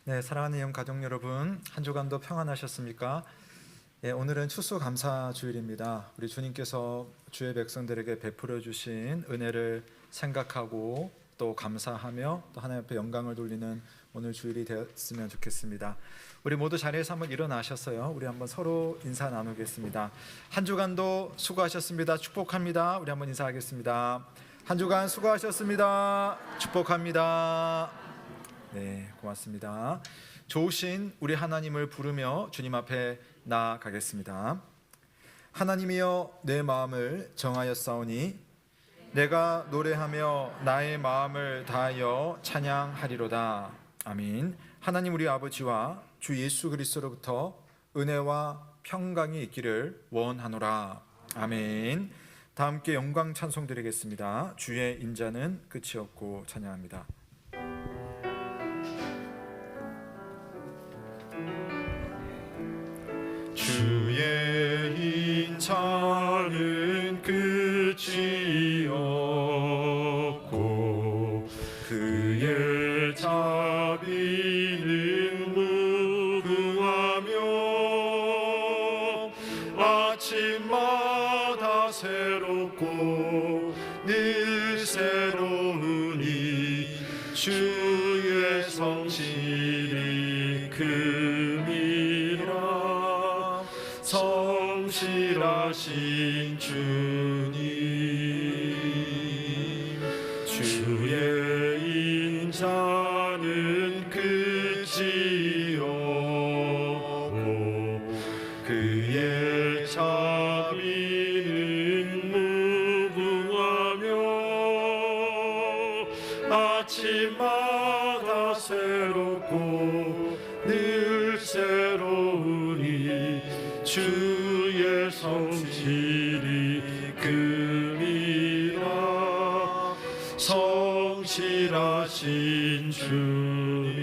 네, 사랑하는 영 가족 여러분, 한 주간도 평안하셨습니까? 예, 오늘은 추수감사 주일입니다. 우리 주님께서 주의 백성들에게 베풀어 주신 은혜를 생각하고 또 감사하며 또 하나님 앞에 영광을 돌리는 오늘 주일이 되었으면 좋겠습니다. 우리 모두 자리에서 한번 일어나셨어요. 우리 한번 서로 인사 나누겠습니다. 한 주간도 수고하셨습니다. 축복합니다. 우리 한번 인사하겠습니다. 한 주간 수고하셨습니다. 축복합니다. 네, 고맙습니다. 좋으신 우리 하나님을 부르며 주님 앞에 나아가겠습니다. 하나님이여, 내 마음을 정하였사오니 내가 노래하며 나의 마음을 다하여 찬양하리로다. 아멘. 하나님 우리 아버지와 주 예수 그리스도로부터 은혜와 평강이 있기를 원하노라. 아멘. 다 함께 영광 찬송 드리겠습니다. 주의 인자는 끝이 없고 찬양합니다. 주의 인자는 끝이 없고 그의 자비는 무궁하며 아침마다 새롭고 늘 새로우니 주의 성실이 금이라. 성실하신 주님, 주의 인자는 끝이 없고 그의 자비는 무궁하며 아침마다 새롭고 늘 새로우니 주의 성실이 금이라. 성실하신 주님,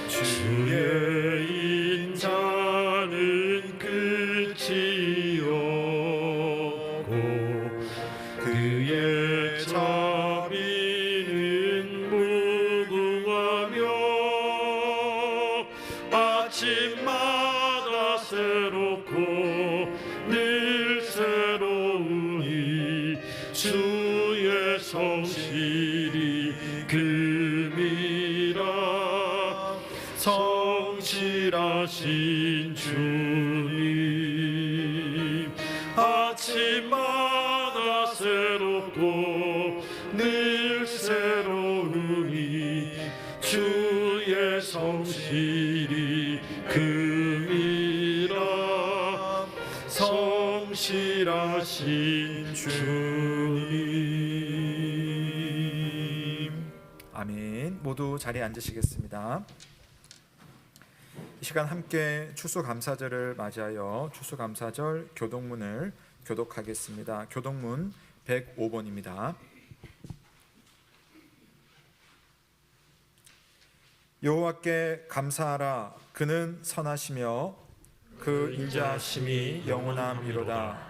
주의 인자는 끝이 없고 그의 자비는 무궁하며 아침마다 새롭고 늘 새로우니 주의 성실이 금이라. 성실하신 주님, 아침마다 새롭고 늘 새로우니 주의 성실이 금이라. 성실하신 주님. 아멘. 모두 자리에 앉으시겠습니다. 이 시간 함께 추수감사절을 맞이하여 추수감사절 교독문을 교독하겠습니다. 교독문 105번입니다. 여호와께 감사하라. 그는 선하시며 그 인자하심이 영원함이로다.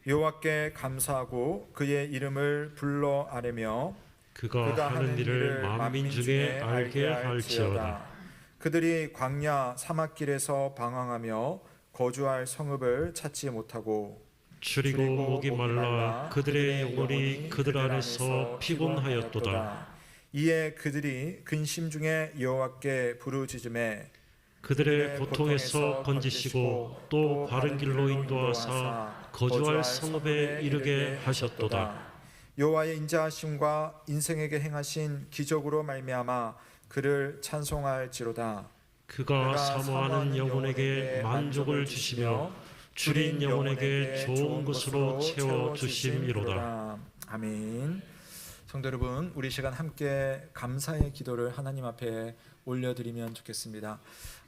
여호와께 감사하고 그의 이름을 불러 아뢰며 그가 하는 일을 만민 중에 알게 할지어다. 그들이 광야 사막길에서 방황하며 거주할 성읍을 찾지 못하고 추리고 목이 말라 그들의 영혼이 그들 안에서 피곤하였도다. 이에 그들이 근심 중에 여호와께 부르짖음에 그들의 고통에서 건지시고 또 바른 길로 인도하사 거주할 성읍에 이르게 하셨도다. 여호와의 인자하심과 인생에게 행하신 기적으로 말미암아 그를 찬송할지로다. 그가 사모하는 영혼에게 만족을 주시며 줄인 영혼에게 좋은 것으로 채워 주심이로다. 아멘. 성도 여러분, 우리 시간 함께 감사의 기도를 하나님 앞에 올려드리면 좋겠습니다.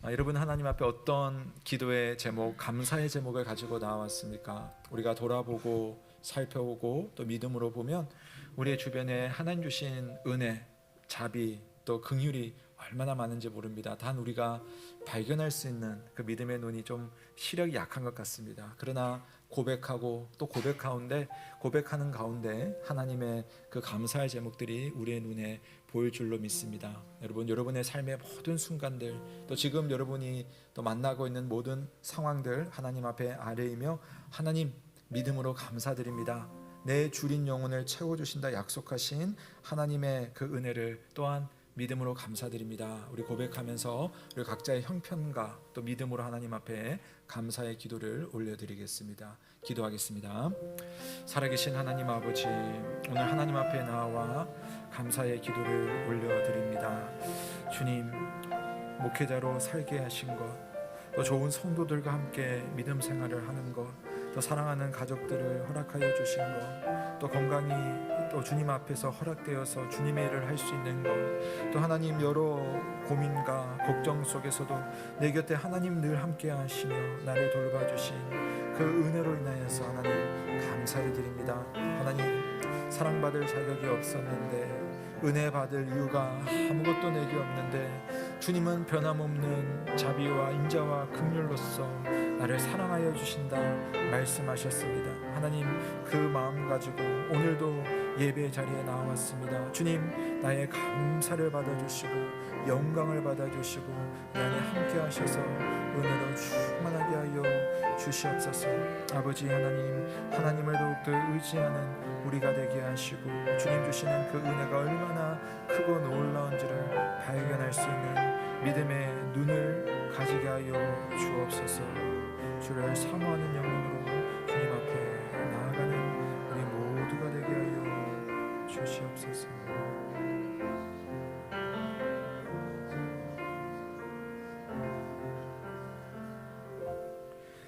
여러분, 하나님 앞에 어떤 기도의 제목, 감사의 제목을 가지고 나왔습니까? 우리가 돌아보고 살펴보고 또 믿음으로 보면 우리의 주변에 하나님 주신 은혜, 자비, 또 긍휼이 얼마나 많은지 모릅니다. 단 우리가 발견할 수 있는 그 믿음의 눈이 좀 시력이 약한 것 같습니다. 그러나 고백하고 또 고백하는 가운데 하나님의 그 감사의 제목들이 우리의 눈에 보일 줄로 믿습니다. 여러분의 삶의 모든 순간들, 또 지금 여러분이 또 만나고 있는 모든 상황들 하나님 앞에 아뢰이며 하나님 믿음으로 감사드립니다. 내 주린 영혼을 채워주신다 약속하신 하나님의 그 은혜를 또한 믿음으로 감사드립니다. 우리 고백하면서 우리 각자의 형편과 또 믿음으로 하나님 앞에 감사의 기도를 올려드리겠습니다. 기도하겠습니다. 살아계신 하나님 아버지, 오늘 하나님 앞에 나와 감사의 기도를 올려드립니다. 주님, 목회자로 살게 하신 것, 또 좋은 성도들과 함께 믿음 생활을 하는 것, 또 사랑하는 가족들을 허락하여 주신 것, 또 건강이 또 주님 앞에서 허락되어서 주님의 일을 할 수 있는 것, 또 하나님 여러 고민과 걱정 속에서도 내 곁에 하나님 늘 함께 하시며 나를 돌봐주신 그 은혜로 인하여서 하나님 감사를 드립니다. 하나님, 사랑받을 자격이 없었는데, 은혜 받을 이유가 아무것도 내게 없는데 주님은 변함없는 자비와 인자와 긍휼로서 나를 사랑하여 주신다 말씀하셨습니다. 하나님, 그 마음 가지고 오늘도 예배 자리에 나왔습니다. 주님, 나의 감사를 받아주시고 영광을 받아주시고 내 안에 함께 하셔서 은혜로 충만하게 하여 주시옵소서. 아버지 하나님, 하나님을 더욱더 의지하는 우리가 되게 하시고 주님 주시는 그 은혜가 얼마나 크고 놀라운지를 발견할 수 있는 믿음의 눈을 가지게 하여 주옵소서. 주를 사모하는 영혼으로 주님 앞에 나아가는 우리 모두가 되게 하여 주시옵소서.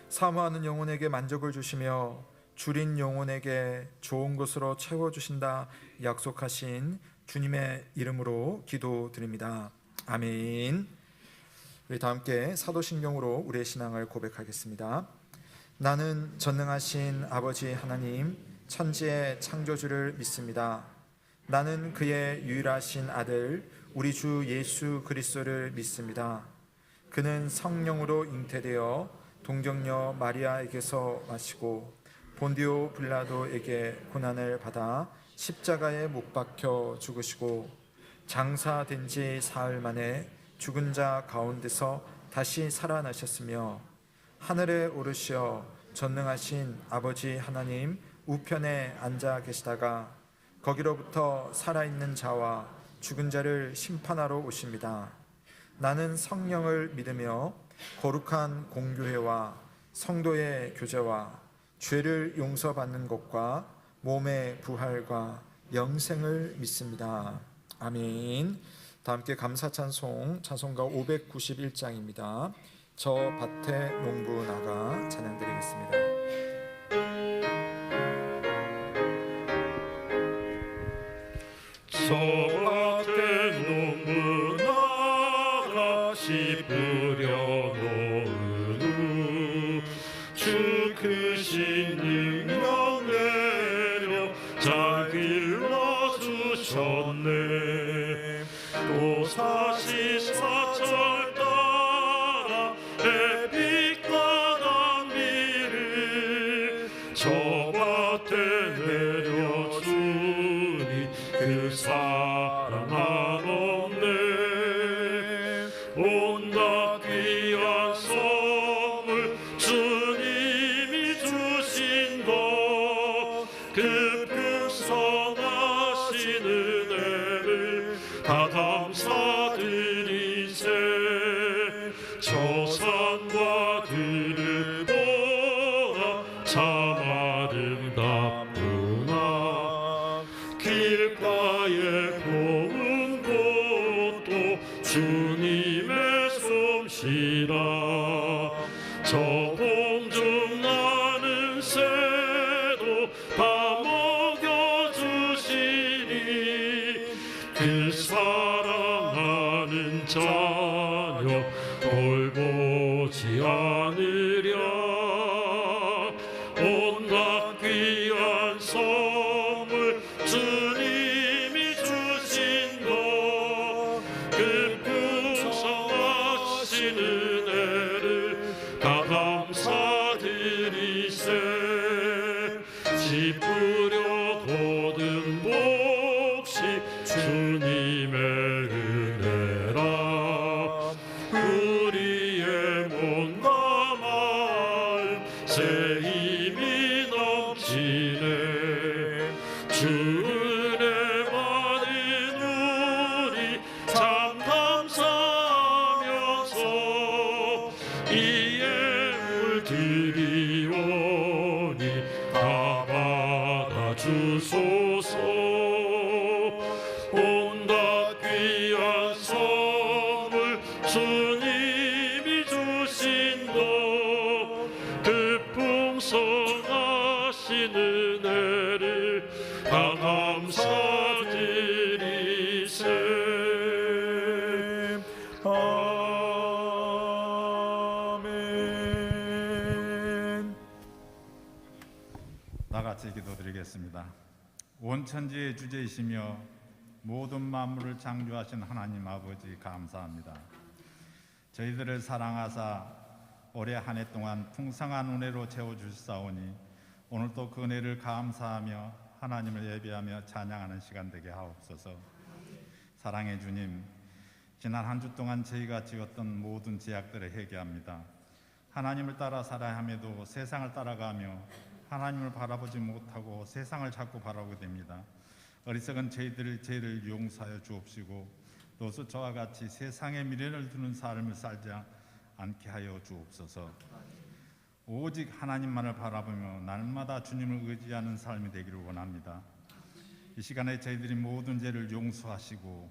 사모하는 영혼에게 만족을 주시며 줄인 영혼에게 좋은 것으로 채워주신다 약속하신 주님의 이름으로 기도드립니다. 아멘. 우리 다 함께 사도신경으로 우리의 신앙을 고백하겠습니다. 나는 전능하신 아버지 하나님 천지의 창조주를 믿습니다. 나는 그의 유일하신 아들 우리 주 예수 그리스도를 믿습니다. 그는 성령으로 잉태되어 동정녀 마리아에게서 나시고 본디오 빌라도에게 고난을 받아 십자가에 못 박혀 죽으시고 장사된 지 사흘 만에 죽은 자 가운데서 다시 살아나셨으며 하늘에 오르시어 전능하신 아버지 하나님 우편에 앉아 계시다가 거기로부터 살아있는 자와 죽은 자를 심판하러 오십니다. 나는 성령을 믿으며 거룩한 공교회와 성도의 교제와 죄를 용서받는 것과 몸의 부활과 영생을 믿습니다. 아멘. 다 함께 감사 찬송가 591장입니다. 저 밭에 농부 나가 찬양 드리겠습니다. 저 밭에 농부 나가 씨 뿌려놓은 후 주 크신 능력 내려 잘 길러주셨네. 또 44철 따라 햇빛과 단비를 저 밭에 내려주니 그 사랑 한없네. 온갖 귀한 선물 주님이 주신 것 급급 선하신 은혜를 다 감사드리세. 저 산과 들을 보아 참 아름답구나. 길가에 고운 꽃도 주님의 솜씨라. 저 공중 나는 새도 다 먹여주시니 그 사랑하는 자녀 돌보지 않으랴. 온갖 귀한 선물 주님이 주신 것 급급 선하신 은혜를 다 감사드리세. 우리의 몸과 마음 새 힘이 넘치네. 주 은혜 받은 우리 참 감사하면서 이 예물 드리오니 다 받아주소서. 온갖 귀한 선물 주님이 주신 것 그 풍성하신 은혜를 다 감사드리세. 아멘. 나같이 기도드리겠습니다. 온 천지의 주제이시며 모든 만물을 창조하신 하나님 아버지 감사합니다. 저희들을 사랑하사 올해 한 해 동안 풍성한 은혜로 채워주시사오니 오늘도 그 은혜를 감사하며 하나님을 예배하며 찬양하는 시간 되게 하옵소서. 사랑의 주님, 지난 한 주 동안 저희가 지었던 모든 죄악들을 회개합니다. 하나님을 따라 살아야 함에도 세상을 따라가며 하나님을 바라보지 못하고 세상을 자꾸 바라보게 됩니다. 어리석은 저희들의 죄를 용서하여 주옵시고 또 저와 같이 세상에 미련을 두는 삶을 살지 않게 하여 주옵소서. 오직 하나님만을 바라보며 날마다 주님을 의지하는 삶이 되기를 원합니다. 이 시간에 저희들이 모든 죄를 용서하시고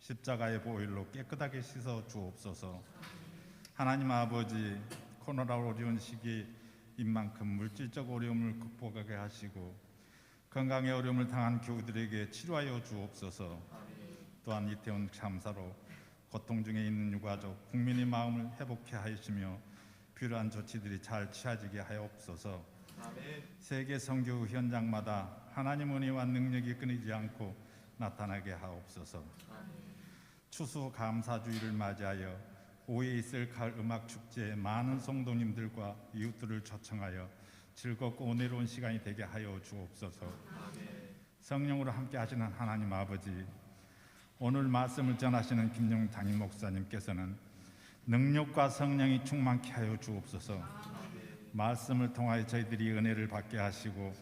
십자가의 보혈로 깨끗하게 씻어 주옵소서. 하나님 아버지, 코로나로 어려운 시기에 인만큼 물질적 어려움을 극복하게 하시고 건강의 어려움을 당한 교우들에게 치료하여 주옵소서. 또한 이태원 참사로 고통 중에 있는 유가족, 국민의 마음을 회복해 하시며 필요한 조치들이 잘 취해지게 하옵소서. 세계 선교 현장마다 하나님 은혜와 능력이 끊이지 않고 나타나게 하옵소서. 추수 감사주의를 맞이하여 5회 있을 가을 음악 축제에 많은 성도님들과 이웃들을 초청하여 즐겁고 은혜로운 시간이 되게 하여 주옵소서. 성령으로 함께 하시는 하나님 아버지, 오늘 말씀을 전하시는 김용 담임 목사님께서는 능력과 성령이 충만케 하여 주옵소서. 말씀을 통하여 저희들이 은혜를 받게 하시고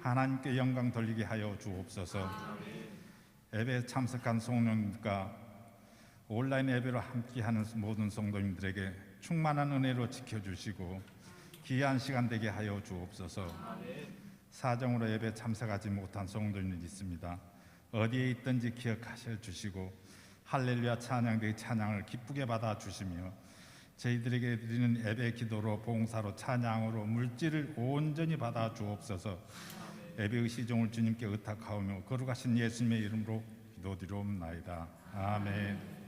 하나님께 영광 돌리게 하여 주옵소서. 예배에 참석한 성도님과 온라인 예배로 함께하는 모든 성도님들에게 충만한 은혜로 지켜주시고 귀한 시간 되게 하여 주옵소서. 사정으로 예배 참석하지 못한 성도님이 있습니다. 어디에 있든지 기억하셔 주시고 할렐루야 찬양대의 찬양을 기쁘게 받아 주시며 저희들에게 드리는 예배 기도로 봉사로 찬양으로 물질을 온전히 받아 주옵소서. 예배의 시종을 주님께 의탁하오며 거룩하신 예수님의 이름으로 기도드리옵나이다. 아멘.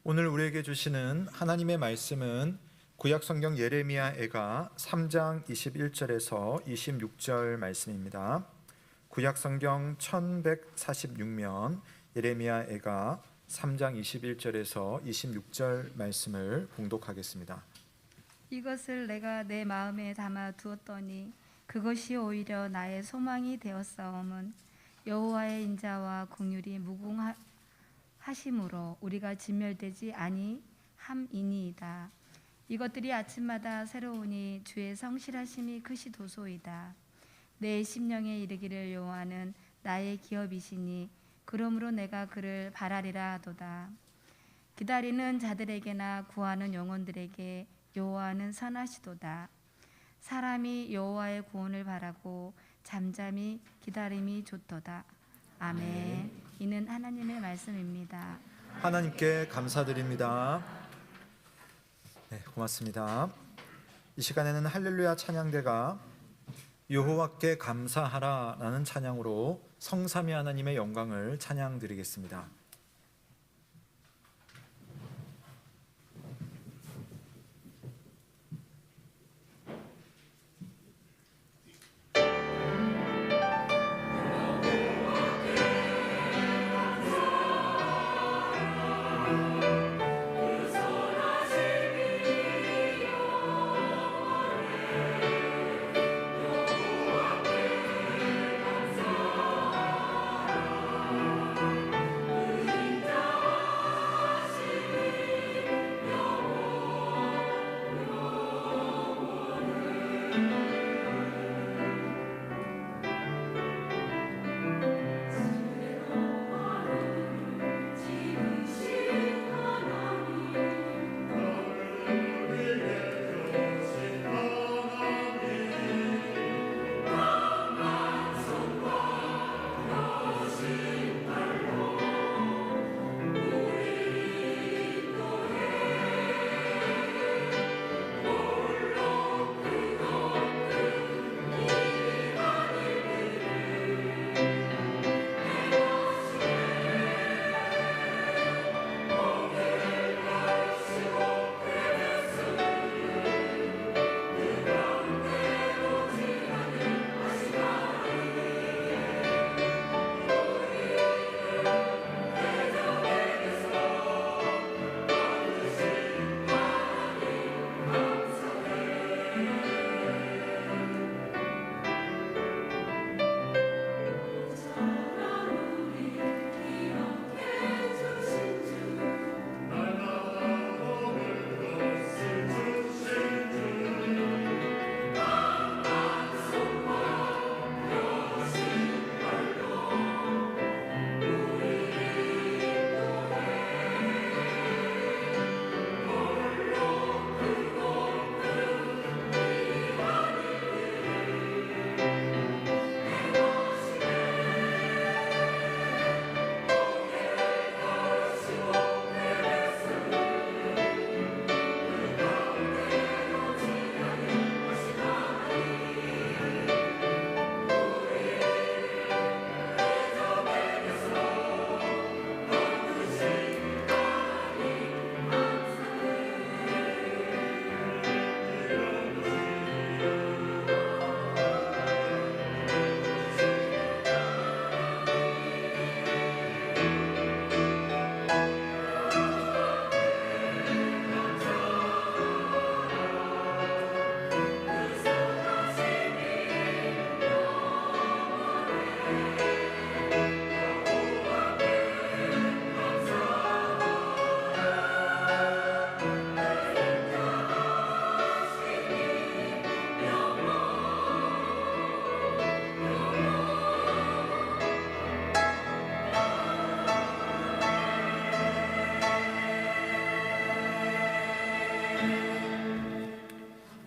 오늘 우리에게 주시는 하나님의 말씀은 구약성경 예레미야애가 3장 21절에서 26절 말씀입니다. 구약성경 1146면 예레미야애가 3장 21절에서 26절 말씀을 봉독하겠습니다. 이것을 내가 내 마음에 담아 두었더니 그것이 오히려 나의 소망이 되었사옴은 여호와의 인자와 긍휼이 무궁하심으로 우리가 진멸되지 아니함이니이다. 이것들이 아침마다 새로우니 주의 성실하심이 크시도소이다. 내 심령에 이르기를 여호와는 나의 기업이시니 그러므로 내가 그를 바라리라 하도다. 기다리는 자들에게나 구하는 영혼들에게 여호와는 선하시도다. 사람이 여호와의 구원을 바라고 잠잠히 기다림이 좋도다. 아멘. 이는 하나님의 말씀입니다. 하나님께 감사드립니다. 네, 고맙습니다. 이 시간에는 할렐루야 찬양대가 여호와께 감사하라라는 찬양으로 성삼위 하나님의 영광을 찬양드리겠습니다.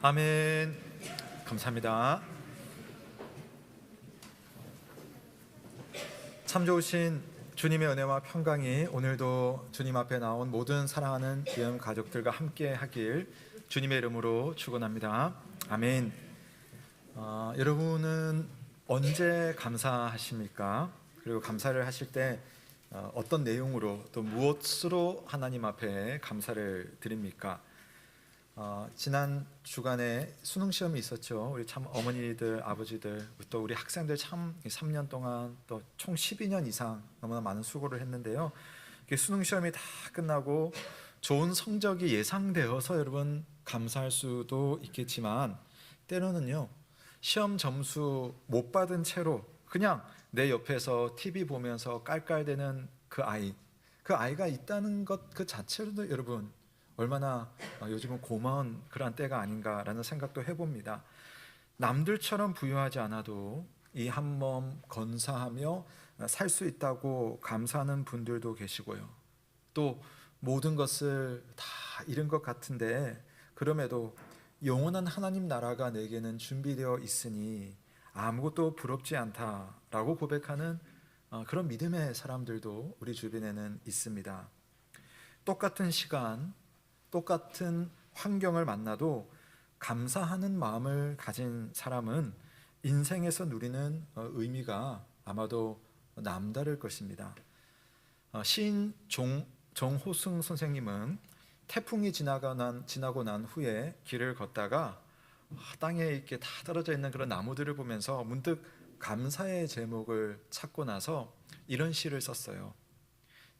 아멘. 감사합니다. 참 좋으신 주님의 은혜와 평강이 오늘도 주님 앞에 나온 모든 사랑하는 귀한 가족들과 함께 하길 주님의 이름으로 축원합니다. 아멘. 여러분은 언제 감사하십니까? 그리고 감사를 하실 때 어떤 내용으로 또 무엇으로 하나님 앞에 감사를 드립니까? 지난 주간에 수능 시험이 있었죠. 우리 참 어머니들, 아버지들, 또 우리 학생들 참 3년 동안 또 총 12년 이상 너무나 많은 수고를 했는데요. 수능 시험이 다 끝나고 좋은 성적이 예상되어서 여러분 감사할 수도 있겠지만 때로는요 시험 점수 못 받은 채로 그냥 내 옆에서 TV 보면서 깔깔대는 그 아이가 있다는 것 그 자체로도 여러분 얼마나 요즘은 고마운 그런 때가 아닌가라는 생각도 해봅니다. 남들처럼 부유하지 않아도 이 한 몸 건사하며 살 수 있다고 감사하는 분들도 계시고요. 또 모든 것을 다 잃은 것 같은데 그럼에도 영원한 하나님 나라가 내게는 준비되어 있으니 아무것도 부럽지 않다라고 고백하는 그런 믿음의 사람들도 우리 주변에는 있습니다. 똑같은 시간, 똑같은 환경을 만나도 감사하는 마음을 가진 사람은 인생에서 누리는 의미가 아마도 남다를 것입니다. 시인 정호승 선생님은 태풍이 지나고 난 후에 길을 걷다가 땅에 이렇게 다 떨어져 있는 그런 나무들을 보면서 문득 감사의 제목을 찾고 나서 이런 시를 썼어요.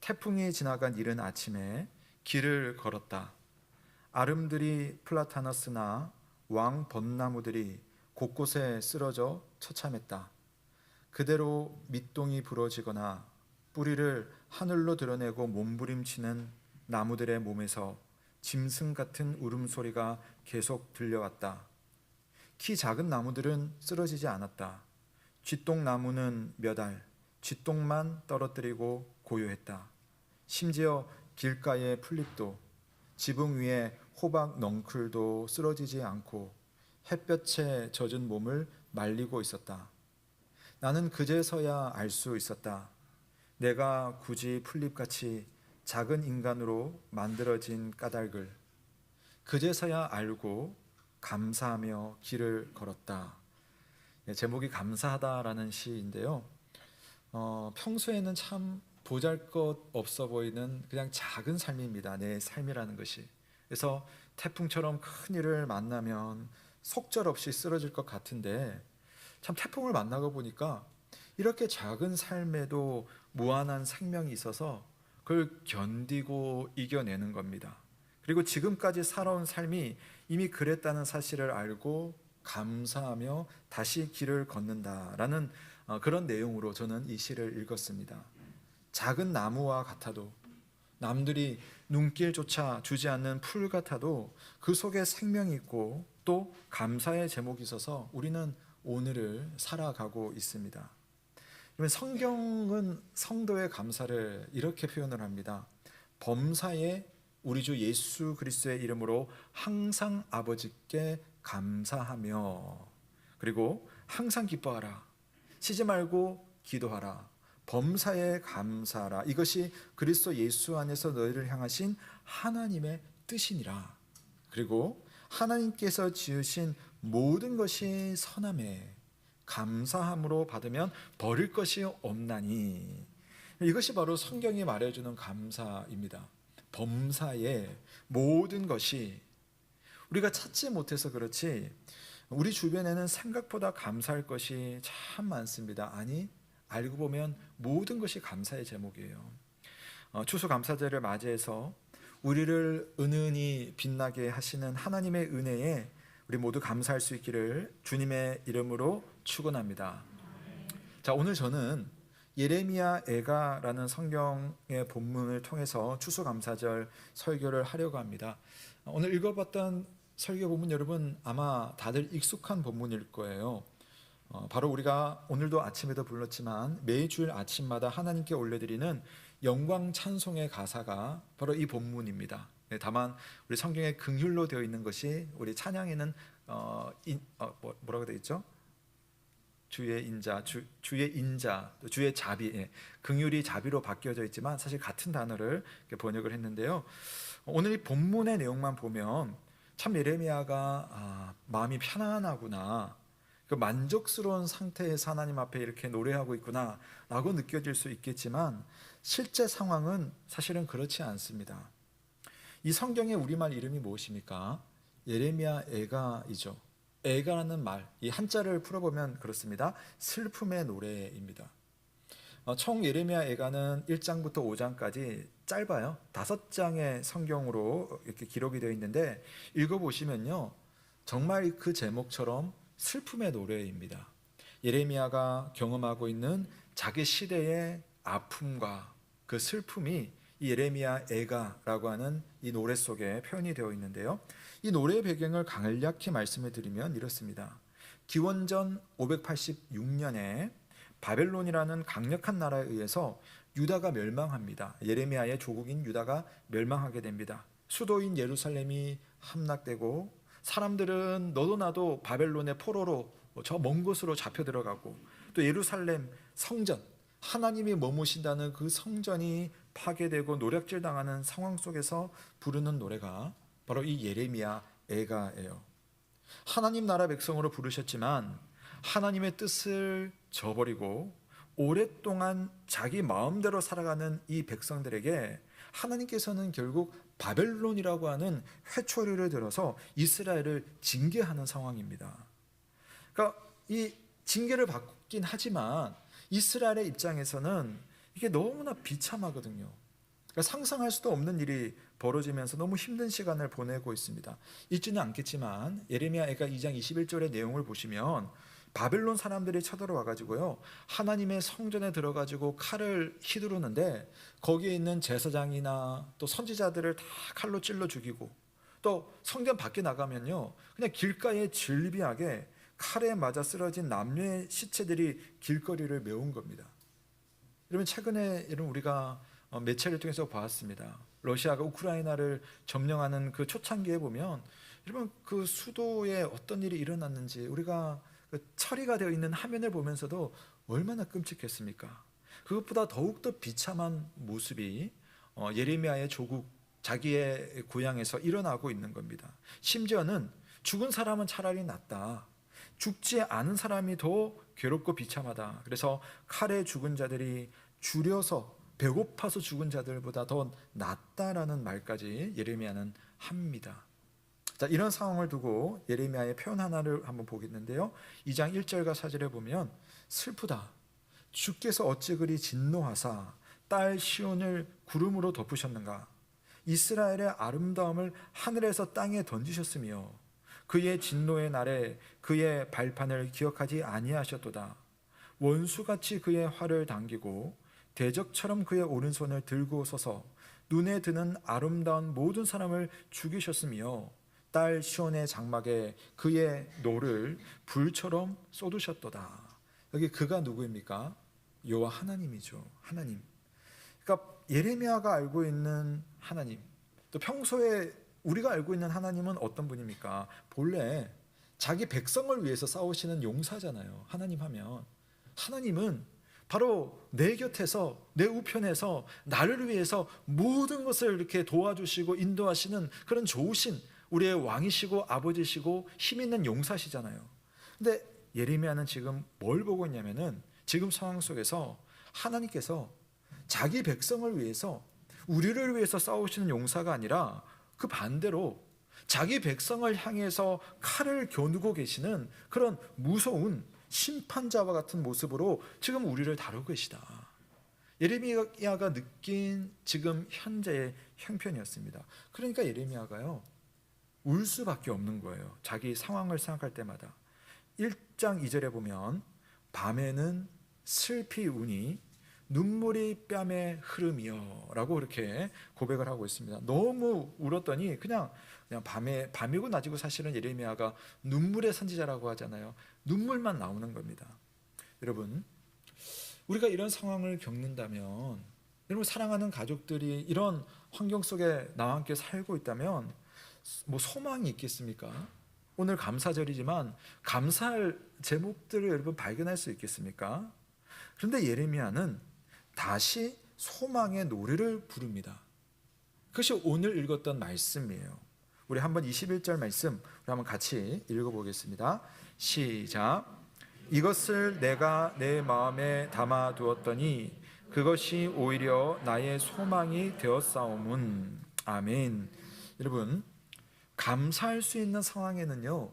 태풍이 지나간 이른 아침에 길을 걸었다. 아름드리 플라타너스나 왕 벚나무들이 곳곳에 쓰러져 처참했다. 그대로 밑동이 부러지거나 뿌리를 하늘로 드러내고 몸부림치는 나무들의 몸에서 짐승 같은 울음소리가 계속 들려왔다. 키 작은 나무들은 쓰러지지 않았다. 쥐똥나무는 몇 알, 쥐똥만 떨어뜨리고 고요했다. 심지어 길가의 풀잎도 지붕 위에 호박 넝쿨도 쓰러지지 않고 햇볕에 젖은 몸을 말리고 있었다. 나는 그제서야 알 수 있었다. 내가 굳이 풀잎같이 작은 인간으로 만들어진 까닭을 그제서야 알고 감사하며 길을 걸었다. 제목이 감사하다라는 시인데요. 평소에는 참 보잘것없어 보이는 그냥 작은 삶입니다. 내 삶이라는 것이. 그래서 태풍처럼 큰 일을 만나면 속절없이 쓰러질 것 같은데 참 태풍을 만나고 보니까 이렇게 작은 삶에도 무한한 생명이 있어서 그걸 견디고 이겨내는 겁니다. 그리고 지금까지 살아온 삶이 이미 그랬다는 사실을 알고 감사하며 다시 길을 걷는다라는 그런 내용으로 저는 이 시를 읽었습니다. 작은 나무와 같아도 남들이 눈길조차 주지 않는 풀 같아도 그 속에 생명이 있고 또 감사의 제목이 있어서 우리는 오늘을 살아가고 있습니다. 성경은 성도의 감사를 이렇게 표현을 합니다. 범사에 우리 주 예수 그리스도의 이름으로 항상 아버지께 감사하며 그리고 항상 기뻐하라. 쉬지 말고 기도하라. 범사에 감사하라. 이것이 그리스도 예수 안에서 너희를 향하신 하나님의 뜻이니라. 그리고 하나님께서 지으신 모든 것이 선함에 감사함으로 받으면 버릴 것이 없나니. 이것이 바로 성경이 말해주는 감사입니다. 범사에 모든 것이 우리가 찾지 못해서 그렇지 우리 주변에는 생각보다 감사할 것이 참 많습니다. 아니 알고 보면 모든 것이 감사의 제목이에요. 추수감사절을 맞이해서 우리를 은은히 빛나게 하시는 하나님의 은혜에 우리 모두 감사할 수 있기를 주님의 이름으로 축원합니다. 자, 오늘 저는 예레미야 애가라는 성경의 본문을 통해서 추수감사절 설교를 하려고 합니다. 오늘 읽어봤던 설교 본문 여러분 아마 다들 익숙한 본문일 거예요. 바로 우리가 오늘도 아침에도 불렀지만 매주일 아침마다 하나님께 올려드리는 영광 찬송의 가사가 바로 이 본문입니다. 다만 우리 성경에 긍휼로 되어 있는 것이 우리 찬양에는 뭐라고 되어 있죠? 주의 인자, 주의 인자, 주의 자비, 긍휼이 자비로 바뀌어져 있지만 사실 같은 단어를 번역을 했는데요. 오늘 이 본문의 내용만 보면 참 예레미야가 마음이 편안하구나, 그 만족스러운 상태에서 하나님 앞에 이렇게 노래하고 있구나 라고 느껴질 수 있겠지만 실제 상황은 사실은 그렇지 않습니다. 이 성경의 우리말 이름이 무엇입니까? 예레미야 애가이죠. 애가라는 말, 이 한자를 풀어보면 그렇습니다. 슬픔의 노래입니다. 총 예레미야 애가는 1장부터 5장까지 짧아요. 5장의 성경으로 이렇게 기록이 되어 있는데 읽어보시면요 정말 그 제목처럼 슬픔의 노래입니다. 예레미야가 경험하고 있는 자기 시대의 아픔과 그 슬픔이 이 예레미야 애가라고 하는 이 노래 속에 표현이 되어 있는데요. 이 노래의 배경을 간략히 말씀을 드리면 이렇습니다. 기원전 586년에 바벨론이라는 강력한 나라에 의해서 유다가 멸망합니다. 예레미야의 조국인 유다가 멸망하게 됩니다. 수도인 예루살렘이 함락되고 사람들은 너도 나도 바벨론의 포로로 저 먼 곳으로 잡혀 들어가고 또 예루살렘 성전, 하나님이 머무신다는 그 성전이 파괴되고 노략질 당하는 상황 속에서 부르는 노래가 바로 이 예레미야 애가예요. 하나님 나라 백성으로 부르셨지만 하나님의 뜻을 저버리고 오랫동안 자기 마음대로 살아가는 이 백성들에게 하나님께서는 결국 바벨론이라고 하는 회초리를 들어서 이스라엘을 징계하는 상황입니다. 그러니까 이 징계를 받긴 하지만 이스라엘의 입장에서는 이게 너무나 비참하거든요. 그러니까 상상할 수도 없는 일이 벌어지면서 너무 힘든 시간을 보내고 있습니다. 있지는 않겠지만 예레미야가 2장 21절의 내용을 보시면 바벨론 사람들이 쳐들어와 가지고요, 하나님의 성전에 들어가지고 칼을 휘두르는데 거기에 있는 제사장이나 또 선지자들을 다 칼로 찔러 죽이고, 또 성전 밖에 나가면요 그냥 길가에 질비하게 칼에 맞아 쓰러진 남녀의 시체들이 길거리를 메운 겁니다. 여러분, 최근에 우리가 매체를 통해서 보았습니다. 러시아가 우크라이나를 점령하는 그 초창기에 보면 여러분, 그 수도에 어떤 일이 일어났는지 우리가 그 처리가 되어 있는 화면을 보면서도 얼마나 끔찍했습니까? 그것보다 더욱더 비참한 모습이 예레미야의 조국, 자기의 고향에서 일어나고 있는 겁니다. 심지어는 죽은 사람은 차라리 낫다, 죽지 않은 사람이 더 괴롭고 비참하다, 그래서 칼에 죽은 자들이 줄여서 배고파서 죽은 자들보다 더 낫다라는 말까지 예레미야는 합니다. 자, 이런 상황을 두고 예레미야의 표현 하나를 한번 보겠는데요, 2장 1절과 4절에 보면 슬프다, 주께서 어찌 그리 진노하사 딸 시온을 구름으로 덮으셨는가. 이스라엘의 아름다움을 하늘에서 땅에 던지셨으며 그의 진노의 날에 그의 발판을 기억하지 아니하셨도다. 원수같이 그의 활을 당기고 대적처럼 그의 오른손을 들고 서서 눈에 드는 아름다운 모든 사람을 죽이셨으며 딸 시온의 장막에 그의 노를 불처럼 쏟으셨도다. 여기 그가 누구입니까? 여호와 하나님이죠. 하나님. 그러니까 예레미야가 알고 있는 하나님, 또 평소에 우리가 알고 있는 하나님은 어떤 분입니까? 본래 자기 백성을 위해서 싸우시는 용사잖아요. 하나님 하면 하나님은 바로 내 곁에서, 내 우편에서 나를 위해서 모든 것을 이렇게 도와주시고 인도하시는 그런 좋으신 우리의 왕이시고 아버지시고 힘 있는 용사시잖아요. 근데 예레미야는 지금 뭘 보고 있냐면은, 지금 상황 속에서 하나님께서 자기 백성을 위해서, 우리를 위해서 싸우시는 용사가 아니라 그 반대로 자기 백성을 향해서 칼을 겨누고 계시는 그런 무서운 심판자와 같은 모습으로 지금 우리를 다루고 계시다. 예레미야가 느낀 지금 현재의 형편이었습니다. 그러니까 예레미야가요 울 수밖에 없는 거예요. 자기 상황을 생각할 때마다. 1장 2절에 보면 밤에는 슬피 우니 눈물이 뺨에 흐름이여 라고 이렇게 고백을 하고 있습니다. 너무 울었더니 그냥 밤이고 낮이고 사실은 예레미야가 눈물의 선지자라고 하잖아요. 눈물만 나오는 겁니다. 여러분, 우리가 이런 상황을 겪는다면, 여러분 사랑하는 가족들이 이런 환경 속에 나와 함께 살고 있다면 뭐 소망이 있겠습니까? 오늘 감사절이지만 감사할 제목들을 여러분 발견할 수 있겠습니까? 그런데 예레미야는 다시 소망의 노래를 부릅니다. 그것이 오늘 읽었던 말씀이에요. 우리 한번 21절 말씀 우리 한번 같이 읽어보겠습니다. 시작. 이것을 내가 내 마음에 담아두었더니 그것이 오히려 나의 소망이 되었사오문. 아멘. 여러분, 감사할 수 있는 상황에는요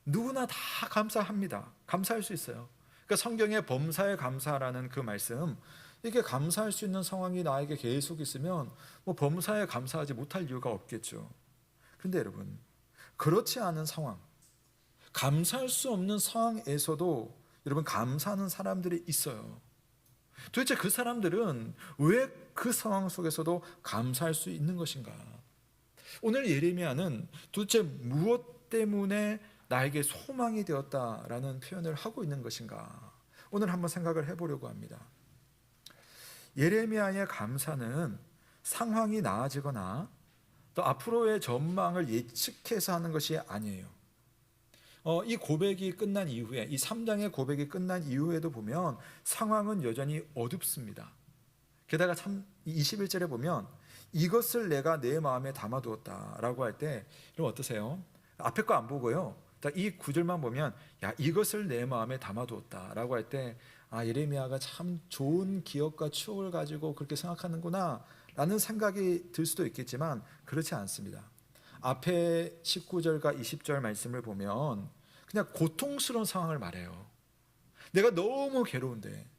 누구나 다 감사합니다. 감사할 수 있어요. 그러니까 성경에 범사에 감사라는 그 말씀, 이게 감사할 수 있는 상황이 나에게 계속 있으면 뭐 범사에 감사하지 못할 이유가 없겠죠. 그런데 여러분, 그렇지 않은 상황, 감사할 수 없는 상황에서도 여러분 감사하는 사람들이 있어요. 도대체 그 사람들은 왜 그 상황 속에서도 감사할 수 있는 것인가? 오늘 예레미야는 도대체 무엇 때문에 나에게 소망이 되었다라는 표현을 하고 있는 것인가? 오늘 한번 생각을 해보려고 합니다. 예레미야의 감사는 상황이 나아지거나 또 앞으로의 전망을 예측해서 하는 것이 아니에요. 이 고백이 끝난 이후에, 이 3장의 고백이 끝난 이후에도 보면 상황은 여전히 어둡습니다. 게다가 21절에 보면 이것을 내가 내 마음에 담아두었다라고 할 때 여러분 어떠세요? 앞에 거 안 보고요 딱 이 구절만 보면 야 이것을 내 마음에 담아두었다라고 할 때 예레미야가 참 좋은 기억과 추억을 가지고 그렇게 생각하는구나 라는 생각이 들 수도 있겠지만 그렇지 않습니다. 앞에 19절과 20절 말씀을 보면 그냥 고통스러운 상황을 말해요. 내가 너무 괴로운데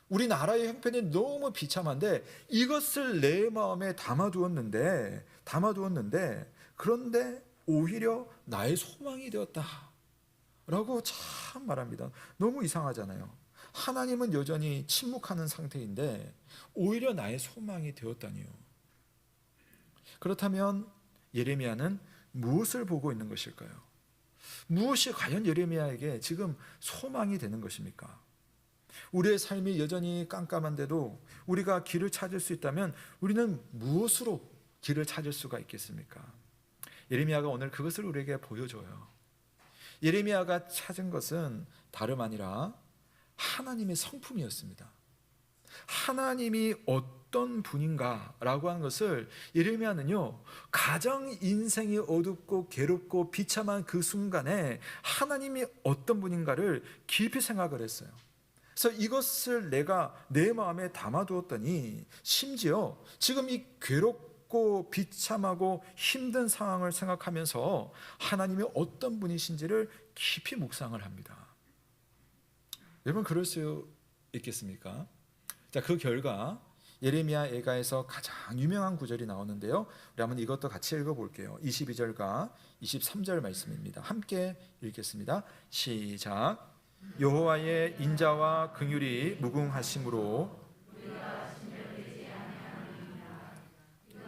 우리나라의 형편이 너무 비참한데 이것을 내 마음에 담아두었는데 그런데 오히려 나의 소망이 되었다 라고 참 말합니다. 너무 이상하잖아요. 하나님은 여전히 침묵하는 상태인데 오히려 나의 소망이 되었다니요. 그렇다면 예레미야는 무엇을 보고 있는 것일까요? 무엇이 과연 예레미야에게 지금 소망이 되는 것입니까? 우리의 삶이 여전히 깜깜한데도 우리가 길을 찾을 수 있다면 우리는 무엇으로 길을 찾을 수가 있겠습니까? 예레미야가 오늘 그것을 우리에게 보여줘요. 예레미야가 찾은 것은 다름 아니라 하나님의 성품이었습니다. 하나님이 어떤 분인가라고 하는 것을 예레미야는요, 가장 인생이 어둡고 괴롭고 비참한 그 순간에 하나님이 어떤 분인가를 깊이 생각을 했어요. 그래서 이것을 내가 내 마음에 담아두었더니 심지어 지금 이 괴롭고 비참하고 힘든 상황을 생각하면서 하나님이 어떤 분이신지를 깊이 묵상을 합니다. 여러분 그럴 수 있겠습니까? 자, 그 결과 예레미야 애가에서 가장 유명한 구절이 나오는데요. 우리 한번 이것도 같이 읽어볼게요. 22절과 23절 말씀입니다. 함께 읽겠습니다. 시작. 여호와의 인자와 긍휼이 무궁하심으로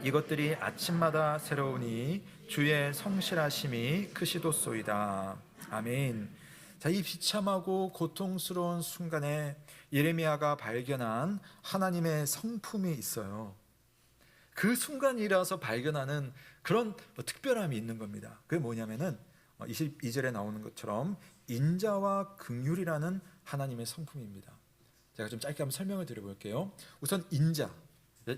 이것들이 아침마다 새로우니 주의 성실하심이 크시도소이다. 아멘. 자, 이 비참하고 고통스러운 순간에 예레미야가 발견한 하나님의 성품이 있어요. 그 순간이라서 발견하는 그런 특별함이 있는 겁니다. 그게 뭐냐면은 22절에 나오는 것처럼 인자와 긍휼이라는 하나님의 성품입니다. 제가 좀 짧게 한번 설명을 드려볼게요. 우선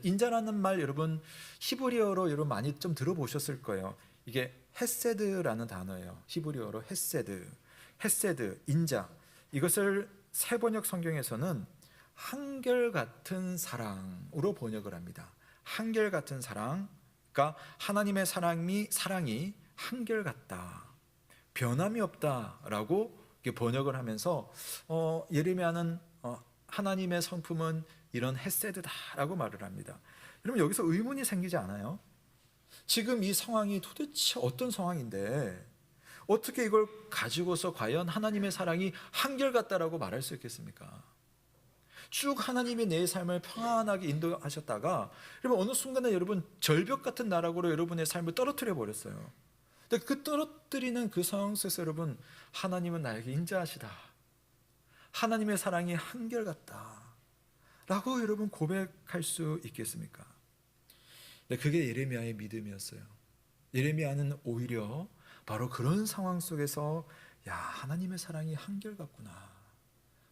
인자라는 말 여러분 히브리어로 여러분 많이 좀 들어보셨을 거예요. 이게 헤세드라는 단어예요. 히브리어로 헤세드, 인자. 이것을 새번역 성경에서는 한결같은 사랑으로 번역을 합니다. 한결같은 사랑, 그러니까 하나님의 사랑이 한결같다, 변함이 없다라고 번역을 하면서 예레미야는 하나님의 성품은 이런 헤세드다라고 말을 합니다. 여러분 여기서 의문이 생기지 않아요? 지금 이 상황이 도대체 어떤 상황인데 어떻게 이걸 가지고서 과연 하나님의 사랑이 한결같다라고 말할 수 있겠습니까? 쭉 하나님이 내 삶을 평안하게 인도하셨다가 여러분 어느 순간에 여러분 절벽 같은 나락으로 여러분의 삶을 떨어뜨려 버렸어요. 근데 그 떨어뜨리는 그 상황 속에서 여러분 하나님은 나에게 인자하시다, 하나님의 사랑이 한결같다 라고 여러분 고백할 수 있겠습니까? 그게 예레미야의 믿음이었어요. 예레미야는 오히려 바로 그런 상황 속에서 야 하나님의 사랑이 한결같구나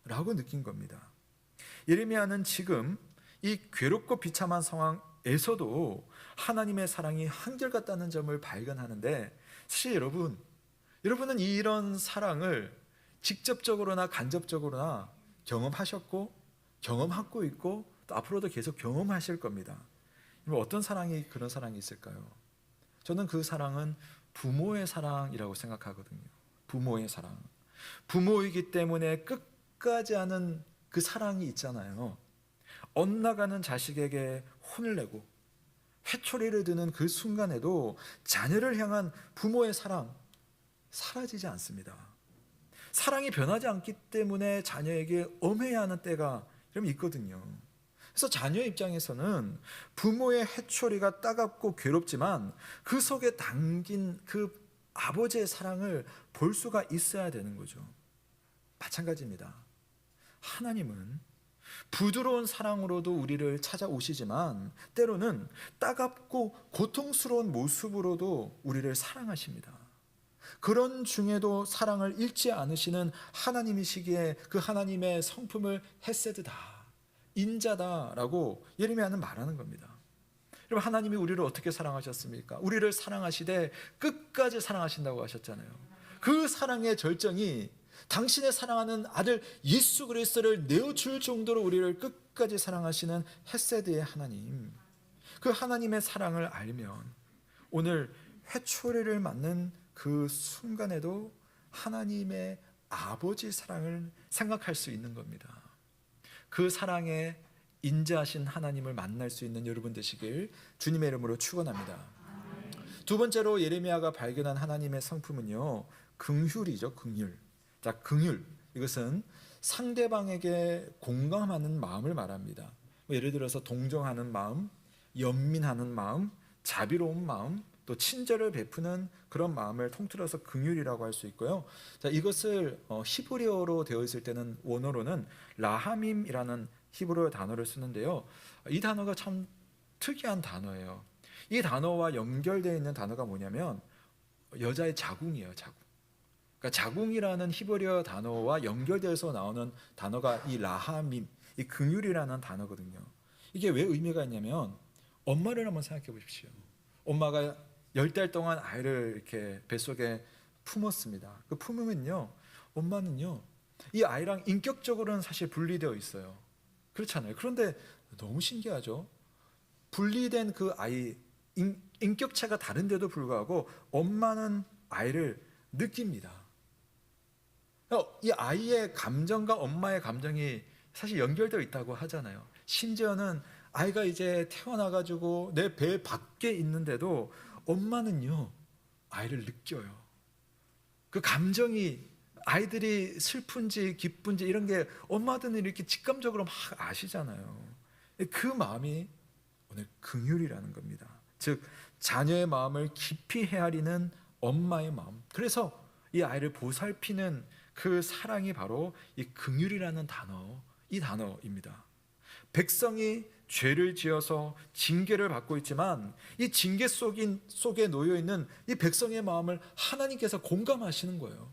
라고 느낀 겁니다. 예레미야는 지금 이 괴롭고 비참한 상황에서도 하나님의 사랑이 한결같다는 점을 발견하는데 사실 여러분은 이런 사랑을 직접적으로나 간접적으로나 경험하셨고 경험하고 있고 또 앞으로도 계속 경험하실 겁니다. 어떤 사랑이 그런 사랑이 있을까요? 저는 그 사랑은 부모의 사랑이라고 생각하거든요. 부모의 사랑. 부모이기 때문에 끝까지 하는 그 사랑이 있잖아요. 엇나가는 자식에게 혼을 내고 회초리를 드는 그 순간에도 자녀를 향한 부모의 사랑 사라지지 않습니다. 사랑이 변하지 않기 때문에 자녀에게 엄해야 하는 때가 좀 있거든요. 그래서 자녀 입장에서는 부모의 회초리가 따갑고 괴롭지만 그 속에 담긴 그 아버지의 사랑을 볼 수가 있어야 되는 거죠. 마찬가지입니다. 하나님은 부드러운 사랑으로도 우리를 찾아오시지만 때로는 따갑고 고통스러운 모습으로도 우리를 사랑하십니다. 그런 중에도 사랑을 잃지 않으시는 하나님이시기에 그 하나님의 성품을 헤세드다, 인자다라고 예레미야는 말하는 겁니다. 여러분 하나님이 우리를 어떻게 사랑하셨습니까? 우리를 사랑하시되 끝까지 사랑하신다고 하셨잖아요. 그 사랑의 절정이 당신의 사랑하는 아들 예수 그리스도를 내어줄 정도로 우리를 끝까지 사랑하시는 헤세드의 하나님, 그 하나님의 사랑을 알면 오늘 회초리를 맞는 그 순간에도 하나님의 아버지 사랑을 생각할 수 있는 겁니다. 그 사랑에 인자하신 하나님을 만날 수 있는 여러분 되시길 주님의 이름으로 축원합니다. 두 번째로 예레미야가 발견한 하나님의 성품은요, 긍휼이죠. 긍휼. 자, 긍휼, 이것은 상대방에게 공감하는 마음을 말합니다. 예를 들어서 동정하는 마음, 연민하는 마음, 자비로운 마음, 또 친절을 베푸는 그런 마음을 통틀어서 긍휼이라고 할 수 있고요. 자, 이것을 히브리어로 되어 있을 때는 원어로는 라하밈이라는 히브리어 단어를 쓰는데요. 이 단어가 참 특이한 단어예요. 이 단어와 연결되어 있는 단어가 뭐냐면 여자의 자궁이에요. 자궁. 그러니까 자궁이라는 히브리어 단어와 연결돼서 나오는 단어가 이 라하밈, 이 긍휼이라는 단어거든요. 이게 왜 의미가 있냐면 엄마를 한번 생각해 보십시오. 엄마가 10달 동안 아이를 이렇게 뱃속에 품었습니다. 그 품으면요, 엄마는요, 이 아이랑 인격적으로는 사실 분리되어 있어요. 그렇잖아요. 그런데 너무 신기하죠. 분리된 그 아이, 인격체가 다른데도 불구하고 엄마는 아이를 느낍니다. 이 아이의 감정과 엄마의 감정이 사실 연결되어 있다고 하잖아요. 심지어는 아이가 이제 태어나가지고 내 배 밖에 있는데도 엄마는요, 아이를 느껴요. 그 감정이, 아이들이 슬픈지 기쁜지 이런 게 엄마들은 이렇게 직감적으로 막 아시잖아요. 그 마음이 오늘 긍휼이라는 겁니다. 즉 자녀의 마음을 깊이 헤아리는 엄마의 마음. 그래서 이 아이를 보살피는 그 사랑이 바로 이 긍휼이라는 단어, 이 단어입니다. 백성이 죄를 지어서 징계를 받고 있지만 이 징계 속에 놓여 있는 이 백성의 마음을 하나님께서 공감하시는 거예요.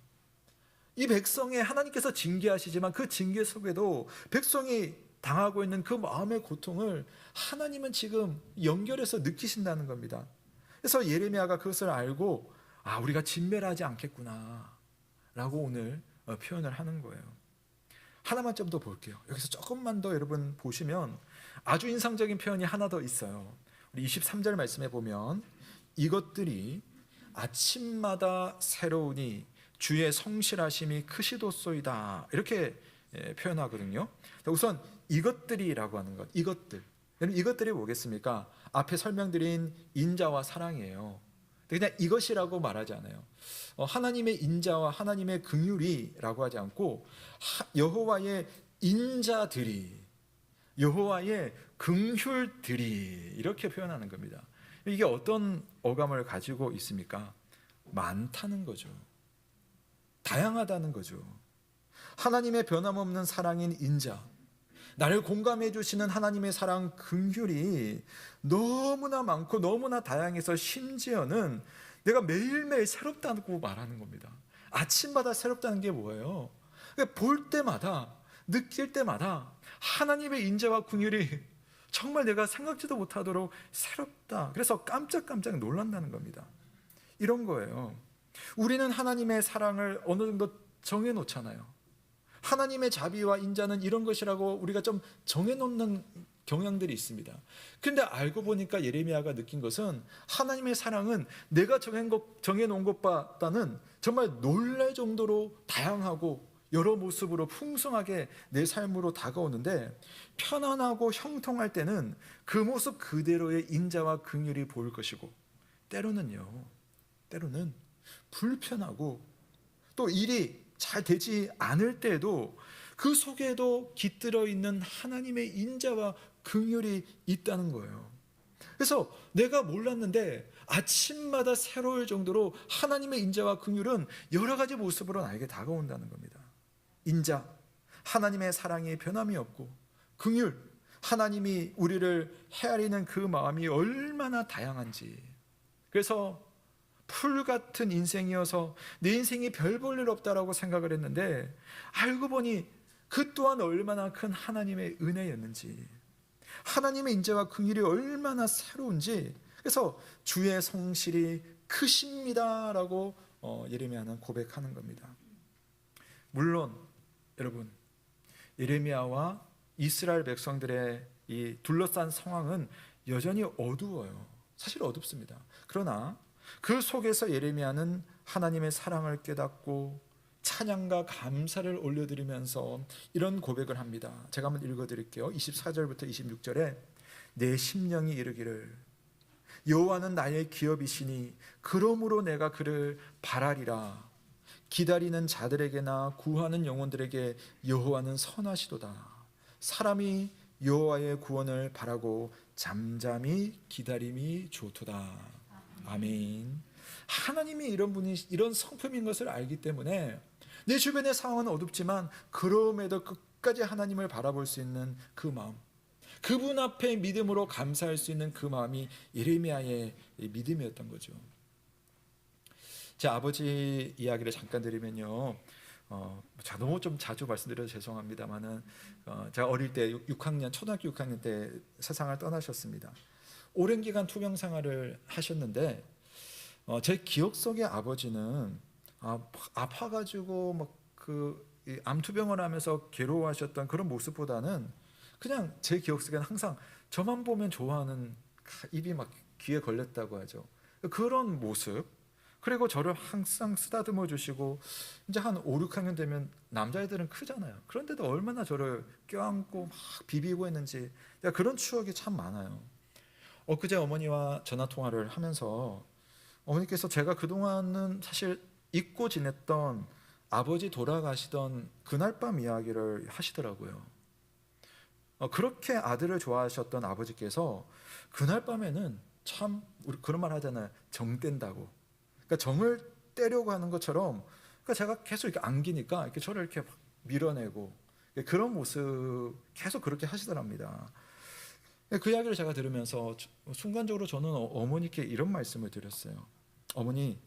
이 백성에 하나님께서 징계하시지만 그 징계 속에도 백성이 당하고 있는 그 마음의 고통을 하나님은 지금 연결해서 느끼신다는 겁니다. 그래서 예레미야가 그것을 알고 우리가 진멸하지 않겠구나 라고 오늘 표현을 하는 거예요. 하나만 좀 더 볼게요. 여기서 조금만 더 여러분 보시면 아주 인상적인 표현이 하나 더 있어요. 우리 23절 말씀에 보면 이것들이 아침마다 새로우니 주의 성실하심이 크시도소이다, 이렇게 표현하거든요. 우선 이것들이라고 하는 것, 이것들. 이것들이 뭐겠습니까? 앞에 설명드린 인자와 사랑이에요. 그냥 이것이라고 말하지 않아요. 하나님의 인자와 하나님의 긍휼이라고 하지 않고 여호와의 인자들이, 여호와의 긍휼들이, 이렇게 표현하는 겁니다. 이게 어떤 어감을 가지고 있습니까? 많다는 거죠. 다양하다는 거죠. 하나님의 변함없는 사랑인 인자, 나를 공감해 주시는 하나님의 사랑 긍휼이 너무나 많고 너무나 다양해서 심지어는 내가 매일매일 새롭다고 말하는 겁니다. 아침마다 새롭다는 게 뭐예요? 볼 때마다, 느낄 때마다 하나님의 인자와 긍휼이 정말 내가 생각지도 못하도록 새롭다. 그래서 깜짝깜짝 놀란다는 겁니다. 이런 거예요. 우리는 하나님의 사랑을 어느 정도 정해놓잖아요. 하나님의 자비와 인자는 이런 것이라고 우리가 좀 정해놓는 경향들이 있습니다. 그런데 알고 보니까 예레미야가 느낀 것은 하나님의 사랑은 내가 정해놓은 것보다는 정말 놀랄 정도로 다양하고 여러 모습으로 풍성하게 내 삶으로 다가오는데, 편안하고 형통할 때는 그 모습 그대로의 인자와 긍휼이 보일 것이고, 때로는 불편하고 또 일이 잘 되지 않을 때에도 그 속에도 깃들어 있는 하나님의 인자와 긍휼이 있다는 거예요. 그래서 내가 몰랐는데 아침마다 새로울 정도로 하나님의 인자와 긍휼은 여러 가지 모습으로 나에게 다가온다는 겁니다. 인자, 하나님의 사랑이 변함이 없고, 긍휼, 하나님이 우리를 헤아리는 그 마음이 얼마나 다양한지. 그래서 풀 같은 인생이어서 내 인생이 별 볼 일 없다라고 생각을 했는데 알고 보니 그 또한 얼마나 큰 하나님의 은혜였는지, 하나님의 인자와 긍휼이 얼마나 새로운지. 그래서 주의 성실이 크십니다라고 예레미야는 고백하는 겁니다. 물론 여러분, 예레미야와 이스라엘 백성들의 이 둘러싼 상황은 여전히 어두워요. 사실 어둡습니다. 그러나 그 속에서 예레미야는 하나님의 사랑을 깨닫고 찬양과 감사를 올려드리면서 이런 고백을 합니다. 제가 한번 읽어드릴게요. 24절부터 26절에 내 심령이 이르기를 여호와는 나의 기업이시니 그러므로 내가 그를 바라리라. 기다리는 자들에게나 구하는 영혼들에게 여호와는 선하시도다. 사람이 여호와의 구원을 바라고 잠잠히 기다림이 좋도다. 아멘. 하나님이 이런 분이 이런 성품인 것을 알기 때문에 내 주변의 상황은 어둡지만 그럼에도 끝까지 하나님을 바라볼 수 있는 그 마음, 그분 앞에 믿음으로 감사할 수 있는 그 마음이 예레미야의 믿음이었던 거죠. 제 아버지 이야기를 잠깐 드리면요, 제가 너무 좀 자주 말씀드려서 죄송합니다만은 제가 어릴 때 6학년, 초등학교 6학년 때 세상을 떠나셨습니다. 오랜 기간 투병 생활을 하셨는데 제 기억 속의 아버지는 아파가지고 막 그 암투병을 하면서 괴로워하셨던 그런 모습보다는 그냥 제 기억 속에는 항상 저만 보면 좋아하는, 입이 막 귀에 걸렸다고 하죠. 그런 모습. 그리고 저를 항상 쓰다듬어 주시고, 이제 한 5, 6학년 되면 남자애들은 크잖아요. 그런데도 얼마나 저를 껴안고 막 비비고 했는지 그런 추억이 참 많아요. 엊그제 어머니와 전화 통화를 하면서 어머니께서 제가 그동안은 사실 잊고 지냈던 아버지 돌아가시던 그날 밤 이야기를 하시더라고요. 그렇게 아들을 좋아하셨던 아버지께서 그날 밤에는 참, 우리 그런 말 하잖아요. 정 뗀다고. 그러니까 정을 떼려고 하는 것처럼, 그러니까 제가 계속 이렇게 안기니까 이렇게 저를 이렇게 막 밀어내고 그런 모습 계속 그렇게 하시더랍니다. 그 이야기를 제가 들으면서 순간적으로 저는 어머니께 이런 말씀을 드렸어요. 어머니,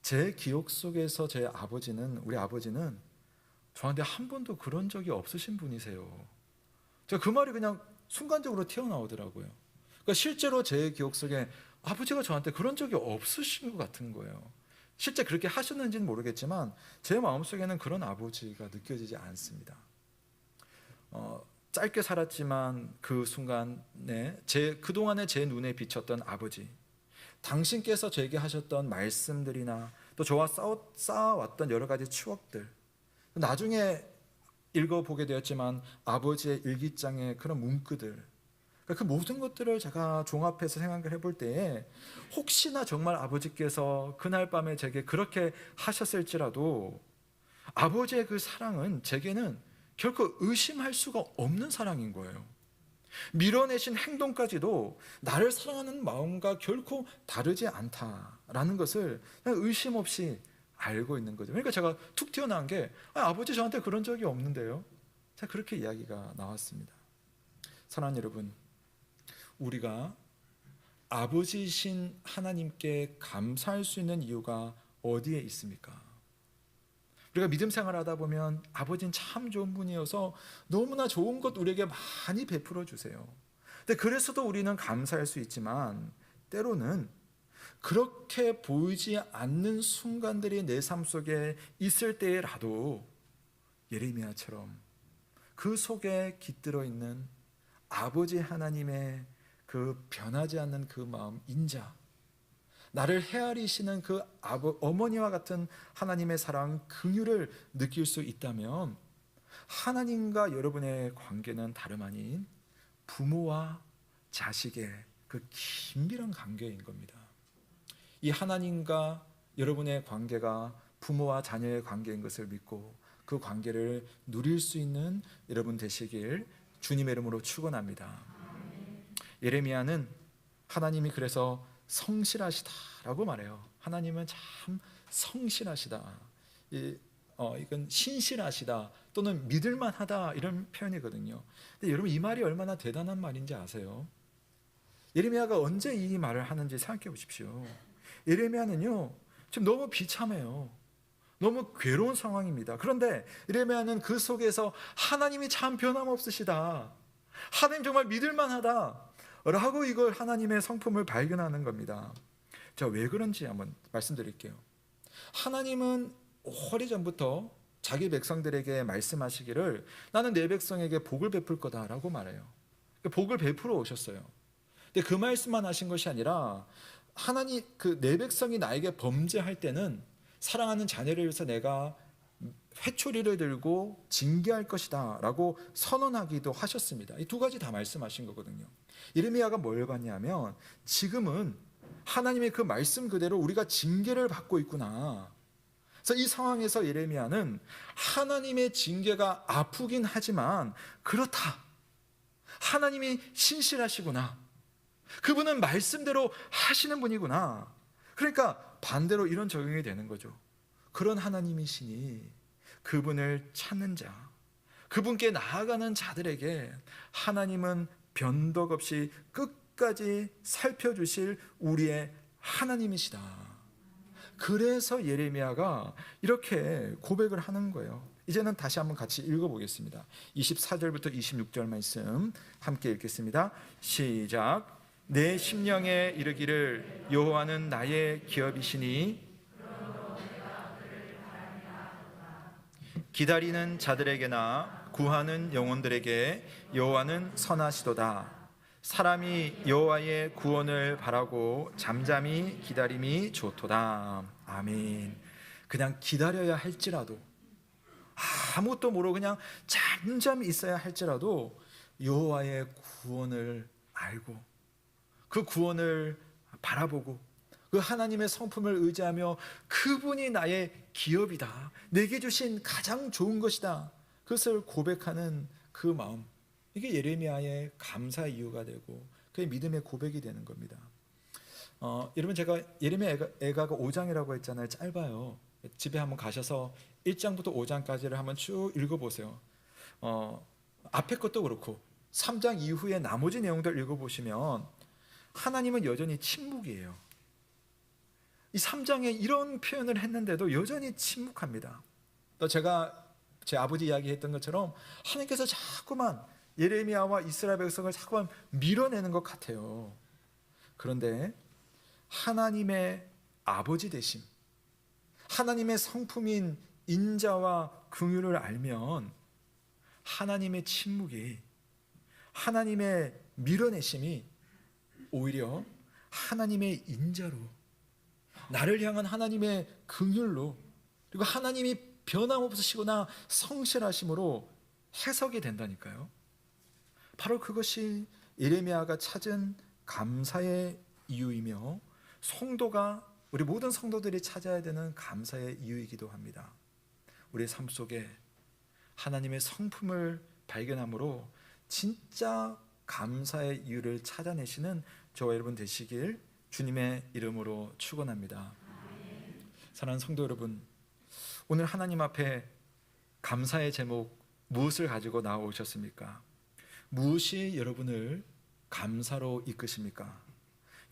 제 기억 속에서 제 아버지는, 우리 아버지는 저한테 한 번도 그런 적이 없으신 분이세요. 제가 그 말이 그냥 순간적으로 튀어나오더라고요. 그러니까 실제로 제 기억 속에 아버지가 저한테 그런 적이 없으신 것 같은 거예요. 실제 그렇게 하셨는지는 모르겠지만 제 마음속에는 그런 아버지가 느껴지지 않습니다. 짧게 살았지만 그 순간에 그동안에 제 눈에 비쳤던 아버지, 당신께서 제게 하셨던 말씀들이나 또 저와 쌓아왔던 여러 가지 추억들, 나중에 읽어보게 되었지만 아버지의 일기장의 그런 문구들, 그 모든 것들을 제가 종합해서 생각을 해볼 때에 혹시나 정말 아버지께서 그날 밤에 제게 그렇게 하셨을지라도 아버지의 그 사랑은 제게는 결코 의심할 수가 없는 사랑인 거예요. 밀어내신 행동까지도 나를 사랑하는 마음과 결코 다르지 않다라는 것을 의심 없이 알고 있는 거죠. 그러니까 제가 툭 튀어나온 게 아버지 저한테 그런 적이 없는데요. 자, 그렇게 이야기가 나왔습니다. 사랑하는 여러분, 우리가 아버지이신 하나님께 감사할 수 있는 이유가 어디에 있습니까? 우리가 믿음 생활하다 보면 아버지는 참 좋은 분이어서 너무나 좋은 것 우리에게 많이 베풀어 주세요. 근데 그래서도 우리는 감사할 수 있지만 때로는 그렇게 보이지 않는 순간들이 내 삶 속에 있을 때라도 예레미야처럼 그 속에 깃들어 있는 아버지 하나님의 그 변하지 않는 그 마음, 인자, 나를 헤아리시는 그 어머니와 같은 하나님의 사랑, 긍휼을 느낄 수 있다면 하나님과 여러분의 관계는 다름 아닌 부모와 자식의 그 긴밀한 관계인 겁니다. 이 하나님과 여러분의 관계가 부모와 자녀의 관계인 것을 믿고 그 관계를 누릴 수 있는 여러분 되시길 주님의 이름으로 축원합니다. 예레미야는 하나님이 그래서 성실하시다라고 말해요. 하나님은 참 성실하시다. 이건 신실하시다 또는 믿을만하다 이런 표현이거든요. 근데 여러분 이 말이 얼마나 대단한 말인지 아세요? 예레미야가 언제 이 말을 하는지 생각해 보십시오. 예레미야는요 지금 너무 비참해요. 너무 괴로운 상황입니다. 그런데 예레미야는 그 속에서 하나님이 참 변함없으시다, 하나님 정말 믿을만하다 라고 이걸 하나님의 성품을 발견하는 겁니다. 자, 왜 그런지 한번 말씀드릴게요. 하나님은 오래전부터 자기 백성들에게 말씀하시기를 나는 내 백성에게 복을 베풀 거다라고 말해요. 복을 베풀어 오셨어요. 근데 그 말씀만 하신 것이 아니라 하나님 내 백성이 나에게 범죄할 때는 사랑하는 자녀를 위해서 내가 회초리를 들고 징계할 것이다 라고 선언하기도 하셨습니다. 이 두 가지 다 말씀하신 거거든요. 예레미야가 뭘 봤냐면 지금은 하나님의 그 말씀 그대로 우리가 징계를 받고 있구나. 그래서 이 상황에서 예레미야는 하나님의 징계가 아프긴 하지만 그렇다. 하나님이 신실하시구나. 그분은 말씀대로 하시는 분이구나. 그러니까 반대로 이런 적용이 되는 거죠. 그런 하나님이시니 그분을 찾는 자, 그분께 나아가는 자들에게 하나님은 변덕 없이 끝까지 살펴주실 우리의 하나님이시다. 그래서 예레미야가 이렇게 고백을 하는 거예요. 이제는 다시 한번 같이 읽어보겠습니다. 24절부터 26절 말씀 함께 읽겠습니다. 시작. 내 심령에 이르기를 여호와는 나의 기업이시니 기다리는 자들에게나 구하는 영혼들에게 여호와는 선하시도다. 사람이 여호와의 구원을 바라고 잠잠히 기다림이 좋도다. 아멘. 그냥 기다려야 할지라도, 아무것도 모르고 그냥 잠잠히 있어야 할지라도 여호와의 구원을 알고 그 구원을 바라보고 그 하나님의 성품을 의지하며 그분이 나의 기업이다, 내게 주신 가장 좋은 것이다, 그것을 고백하는 그 마음, 이게 예레미야의 감사 이유가 되고 그의 믿음의 고백이 되는 겁니다. 여러분, 제가 예레미야 애가가 5장이라고 했잖아요. 짧아요. 집에 한번 가셔서 1장부터 5장까지를 한번 쭉 읽어보세요. 앞에 것도 그렇고 3장 이후에 나머지 내용들 읽어보시면 하나님은 여전히 침묵이에요. 이 3장에 이런 표현을 했는데도 여전히 침묵합니다. 또 제가 제 아버지 이야기했던 것처럼 하나님께서 자꾸만 예레미야와 이스라엘 백성을 자꾸만 밀어내는 것 같아요. 그런데 하나님의 아버지 되심, 하나님의 성품인 인자와 긍휼을 알면 하나님의 침묵이, 하나님의 밀어내심이 오히려 하나님의 인자로, 나를 향한 하나님의 긍휼로, 그리고 하나님이 변함없으시거나 성실하심으로 해석이 된다니까요. 바로 그것이 예레미야가 찾은 감사의 이유이며 성도가, 우리 모든 성도들이 찾아야 되는 감사의 이유이기도 합니다. 우리의 삶 속에 하나님의 성품을 발견함으로 진짜 감사의 이유를 찾아내시는 저와 여러분 되시길 주님의 이름으로 축원합니다. 사랑하는 성도 여러분, 오늘 하나님 앞에 감사의 제목 무엇을 가지고 나오셨습니까? 무엇이 여러분을 감사로 이끄십니까?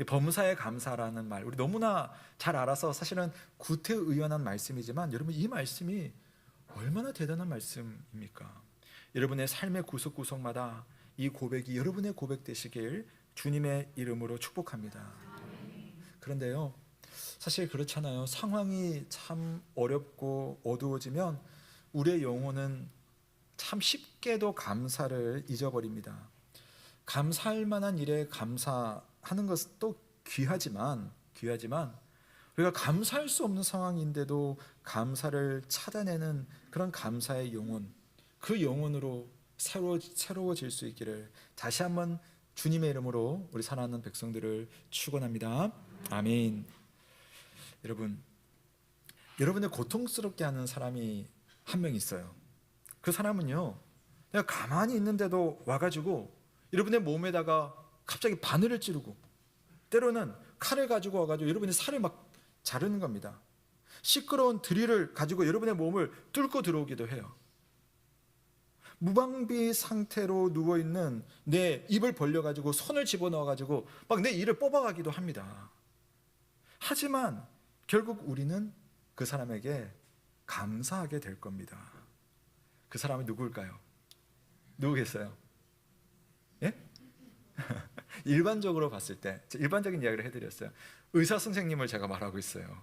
범사에 감사라는 말, 우리 너무나 잘 알아서 사실은 구태의연한 말씀이지만 여러분, 이 말씀이 얼마나 대단한 말씀입니까? 여러분의 삶의 구석구석마다 이 고백이 여러분의 고백 되시길 주님의 이름으로 축복합니다. 그런데요, 사실 그렇잖아요. 상황이 참 어렵고 어두워지면 우리의 영혼은 참 쉽게도 감사를 잊어버립니다. 감사할 만한 일에 감사하는 것도 귀하지만 우리가 감사할 수 없는 상황인데도 감사를 찾아내는 그런 감사의 영혼, 그 영혼으로 새로워질 수 있기를 다시 한번 주님의 이름으로 우리 사랑하는 백성들을 축원합니다. 아멘. 여러분을 고통스럽게 하는 사람이 한 명 있어요. 그 사람은요, 내가 가만히 있는데도 와가지고 여러분의 몸에다가 갑자기 바늘을 찌르고 때로는 칼을 가지고 와가지고 여러분의 살을 막 자르는 겁니다. 시끄러운 드릴을 가지고 여러분의 몸을 뚫고 들어오기도 해요. 무방비 상태로 누워있는 내 입을 벌려가지고 손을 집어넣어가지고 막 내 이를 뽑아가기도 합니다. 하지만 결국 우리는 그 사람에게 감사하게 될 겁니다. 그 사람이 누구일까요? 누구겠어요? 예? 일반적으로 봤을 때, 일반적인 이야기를 해드렸어요. 의사 선생님을 제가 말하고 있어요.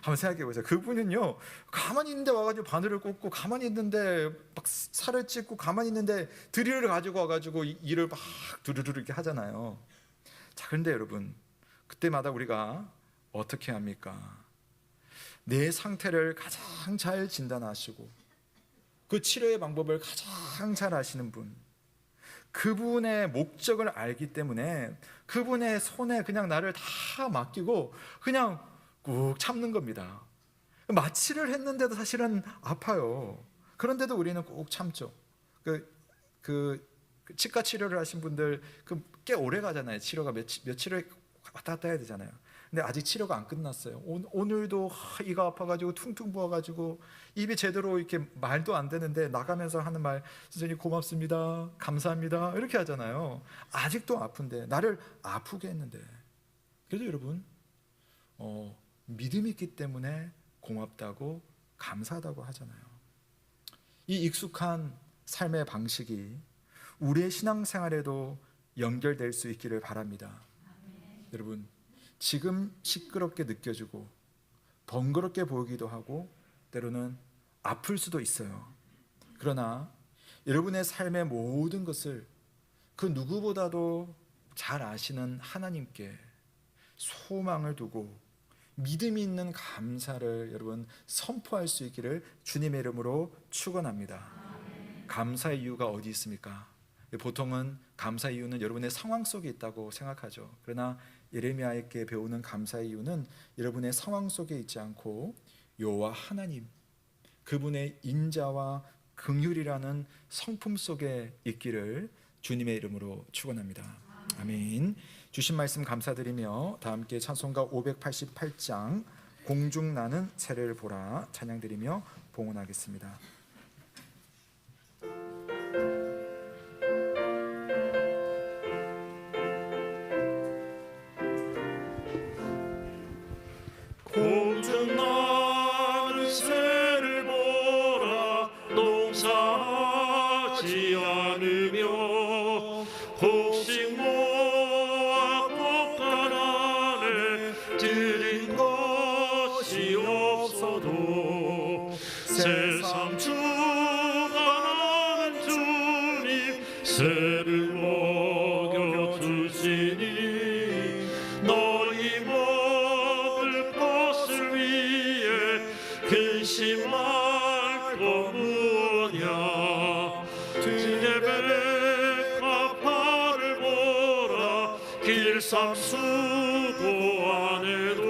한번 생각해 보세요. 그분은요 가만히 있는데 와가지고 바늘을 꽂고, 가만히 있는데 막 살을 찢고, 가만히 있는데 드릴을 가지고 와가지고 일을 막 두루두루 이렇게 하잖아요. 자, 그런데 여러분, 그때마다 우리가 어떻게 합니까? 내 상태를 가장 잘 진단하시고 그 치료의 방법을 가장 잘 아시는 분, 그분의 목적을 알기 때문에 그분의 손에 그냥 나를 다 맡기고 그냥 꾹 참는 겁니다. 마취를 했는데도 사실은 아파요. 그런데도 우리는 꾹 참죠. 그 치과 치료를 하신 분들 꽤 오래 가잖아요. 치료가 며칠을 왔다 갔다 해야 되잖아요. 근데 아직 치료가 안 끝났어요. 오늘도 이가 아파가지고 퉁퉁 부어가지고 입이 제대로 이렇게 말도 안 되는데 나가면서 하는 말, 선생님 고맙습니다, 감사합니다 이렇게 하잖아요. 아직도 아픈데, 나를 아프게 했는데. 그래서 여러분, 믿음이 있기 때문에 고맙다고 감사하다고 하잖아요. 이 익숙한 삶의 방식이 우리의 신앙생활에도 연결될 수 있기를 바랍니다. 여러분, 지금 시끄럽게 느껴지고 번거롭게 보이기도 하고 때로는 아플 수도 있어요. 그러나 여러분의 삶의 모든 것을 그 누구보다도 잘 아시는 하나님께 소망을 두고 믿음이 있는 감사를 여러분 선포할 수 있기를 주님의 이름으로 축원합니다. 감사의 이유가 어디 있습니까? 보통은 감사의 이유는 여러분의 상황 속에 있다고 생각하죠. 그러나 예레미야에게 배우는 감사의 이유는 여러분의 상황 속에 있지 않고 여호와 하나님, 그분의 인자와 긍휼이라는 성품 속에 있기를 주님의 이름으로 축원합니다. 아멘. 주신 말씀 감사드리며 다 함께 찬송가 588장 공중 나는 새를 보라 찬양드리며 봉헌하겠습니다. 공중 나는 새를 보라 농사하지 않으며 곡식 모아 꽃간 안에 들인 것이 없어도 세상 주관하는 주님 새를 먹여 주시니 너희 먹을 것을 위해 근심할 것 무엇냐 등의 백합화를 보라 길상 수고 안 해도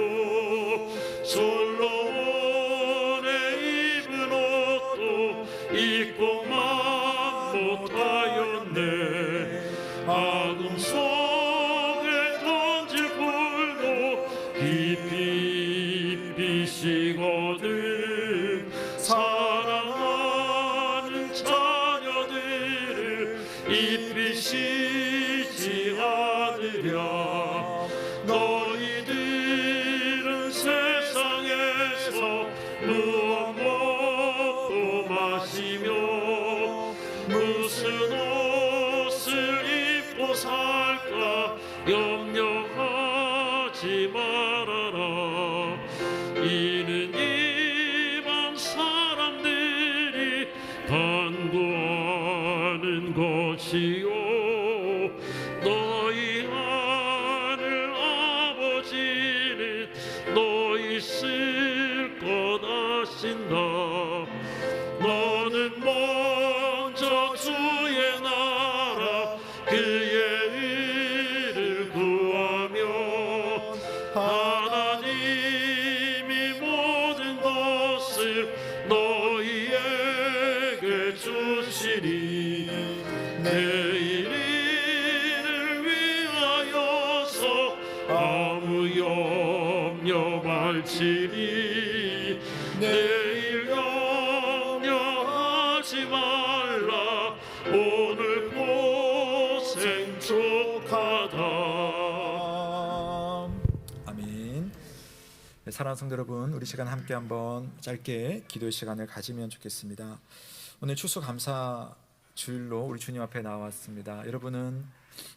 솔로몬의 입은 옷도 입고만 못하였네 아금 속에 던질 불도 깊이 비시거든 사랑하는 자녀들을 입히시지 않으랴 너희들은 세상에서 무엇 먹고 마시며 무슨 옷을 입고 살까 염려하지 말아라 이는 이방 사람들이 간구하는 것이요 너희 하늘 아버지는 너희 쓸 것 아신다 너는 먼저 주의 나라 그의 의를 구하며 하나님이 모든 것을 너희에게 주시니 내일 일을 위하여서 아무 염려 말지니 내일 염려하지 말라 오늘 고생 족하다. 아멘. 네, 사랑하는 성도 여러분, 우리 시간 함께 한번 짧게 기도의 시간을 가지면 좋겠습니다. 오늘 추수감사 주일로 우리 주님 앞에 나왔습니다. 여러분은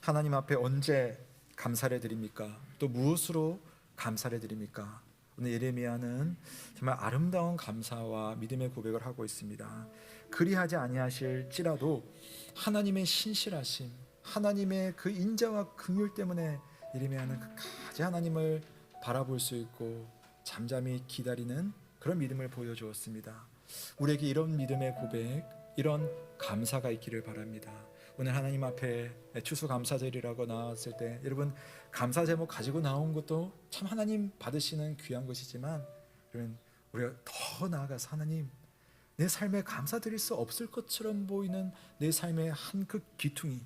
하나님 앞에 언제 감사를 드립니까? 또 무엇으로 감사를 드립니까? 오늘 예레미야는 정말 아름다운 감사와 믿음의 고백을 하고 있습니다. 그리하지 아니하실지라도 하나님의 신실하심, 하나님의 그 인자와 긍휼 때문에 예레미야는 끝까지 하나님을 바라볼 수 있고 잠잠히 기다리는 그런 믿음을 보여주었습니다. 우리에게 이런 믿음의 고백, 이런 감사가 있기를 바랍니다. 오늘 하나님 앞에 추수감사절이라고 나왔을 때 여러분 감사 제목 가지고 나온 것도 참 하나님 받으시는 귀한 것이지만 여러분 우리가 더 나아가서 하나님 내 삶에 감사드릴 수 없을 것처럼 보이는 내 삶의 한 그 기퉁이,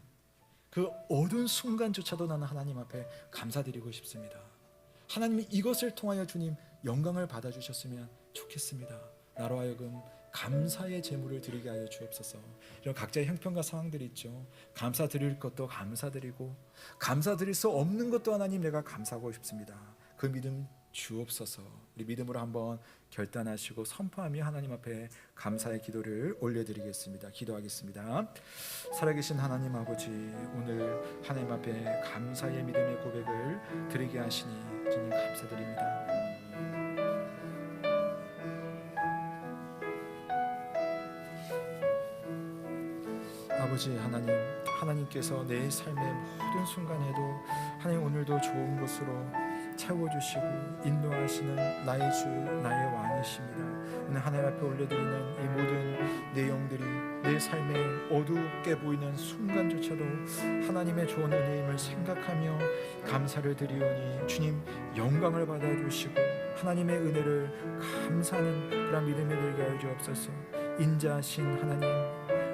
그 어두운 순간조차도 나는 하나님 앞에 감사드리고 싶습니다. 하나님이 이것을 통하여 주님 영광을 받아주셨으면 좋겠습니다. 나로 하여금 감사의 제물을 드리게 하여 주옵소서. 이런 각자의 형편과 상황들이 있죠. 감사드릴 것도 감사드리고 감사드릴 수 없는 것도 하나님 내가 감사하고 싶습니다. 그 믿음 주옵소서. 우리 믿음으로 한번 결단하시고 선포하며 하나님 앞에 감사의 기도를 올려드리겠습니다. 기도하겠습니다. 살아계신 하나님 아버지, 오늘 하나님 앞에 감사의 믿음의 고백을 드리게 하시니 주님 감사드립니다. 아버지 하나님, 하나님께서 내 삶의 모든 순간에도 하나님 오늘도 좋은 것으로 채워주시고 인도하시는 나의 주, 나의 왕이십니다. 오늘 하나님 앞에 올려드리는 이 모든 내용들이 내 삶에 어둡게 보이는 순간조차도 하나님의 좋은 은혜임을 생각하며 감사를 드리오니 주님 영광을 받아주시고 하나님의 은혜를 감사하는 그런 믿음이 되게 하여 주옵소서. 인자하신 하나님,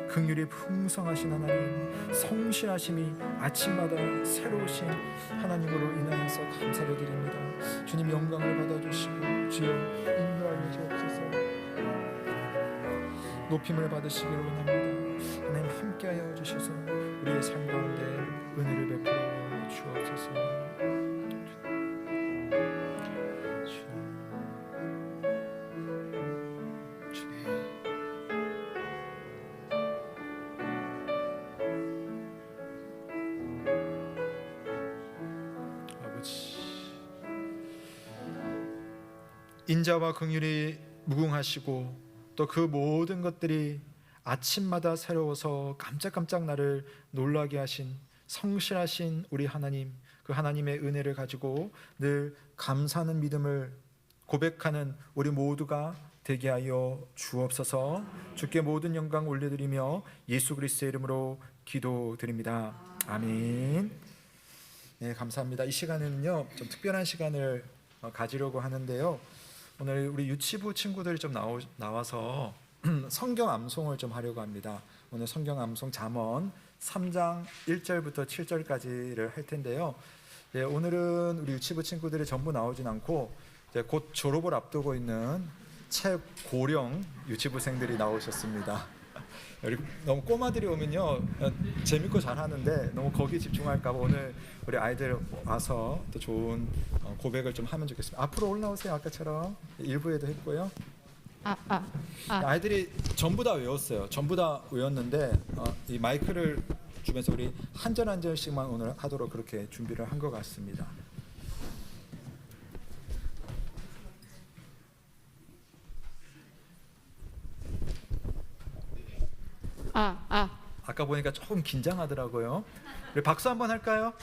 긍휼이 풍성하신 하나님, 성실하심이 아침마다 새로우신 하나님으로 인하여서 감사를 드립니다. 주님 영광을 받아주시고 주여 인도하여 주옵소서. 높임을 받으시기를 원합니다. 하나님 함께하여 주셔서 우리의 삶 가운데 은혜를 베풀어 주옵소서. 인자와 긍휼이 무궁하시고 또 그 모든 것들이 아침마다 새로워서 깜짝깜짝 나를 놀라게 하신 성실하신 우리 하나님, 그 하나님의 은혜를 가지고 늘 감사하는 믿음을 고백하는 우리 모두가 되게 하여 주옵소서. 주께 모든 영광 올려드리며 예수 그리스도의 이름으로 기도드립니다. 아멘. 네, 감사합니다. 이 시간에는요 좀 특별한 시간을 가지려고 하는데요. 오늘 우리 유치부 친구들이 좀 나와서 성경 암송을 좀 하려고 합니다. 오늘 성경 암송 잠언 3장 1절부터 7절까지를 할 텐데요. 예, 오늘은 우리 유치부 친구들이 전부 나오진 않고 이제 곧 졸업을 앞두고 있는 최고령 유치부생들이 나오셨습니다. 너무 꼬마들이 오면요 재밌고 잘하는데 너무 거기 집중할까 봐 오늘 우리 아이들 와서 또 좋은 고백을 좀 하면 좋겠습니다. 앞으로 올라오세요. 아까처럼 일부에도 했고요. 아이들이 전부 다 외웠어요. 전부 다 외웠는데 이 마이크를 주면서 우리 한 절 한 절씩만 오늘 하도록 그렇게 준비를 한 것 같습니다. 아까 보니까 조금 긴장하더라고요. 우리 박수 한번 할까요?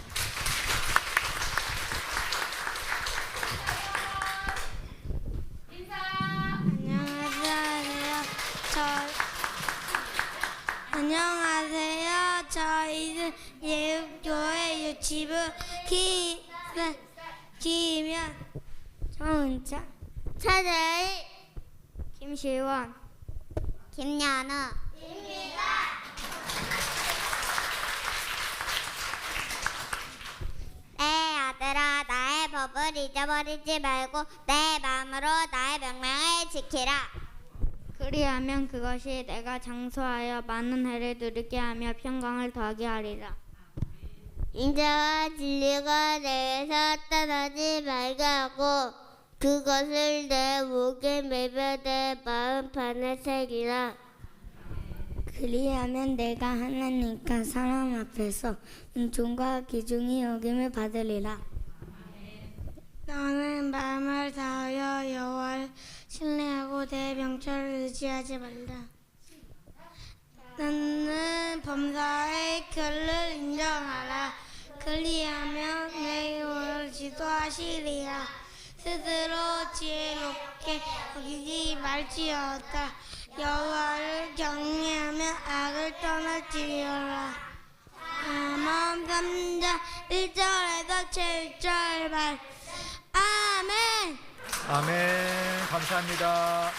안녕하세요. 저희는 예육교회 유치부 김현, 정은자, 차대희, 김시원, 김연우입니다. 내 아들아, 나의 법을 잊어버리지 말고 내 마음으로 나의 명령을 지키라. 그리하면 그것이 내가 장수하여 많은 해를 누리게 하며 평강을 더하게 하리라. 인자와 진리가 내게서 떠나지 말게 하고 그것을 내 목에 매며 내 마음판에 새기라. 그리하면 내가 하나님과 사람 앞에서 은총과 기중이 여김을 받으리라. 너는 마음을 다하여 여호와를 신뢰하고 내 명철을 의지하지 말라. 너는 범사의 결을 인정하라. 그리하면 내 영혼을 지도하시리라. 스스로 지혜롭게 여기지 말지어다. 여호와를 경외하면 악을 떠날지어라. 아몬 3장 1절에서 7절 말. 아멘. 아멘. 감사합니다.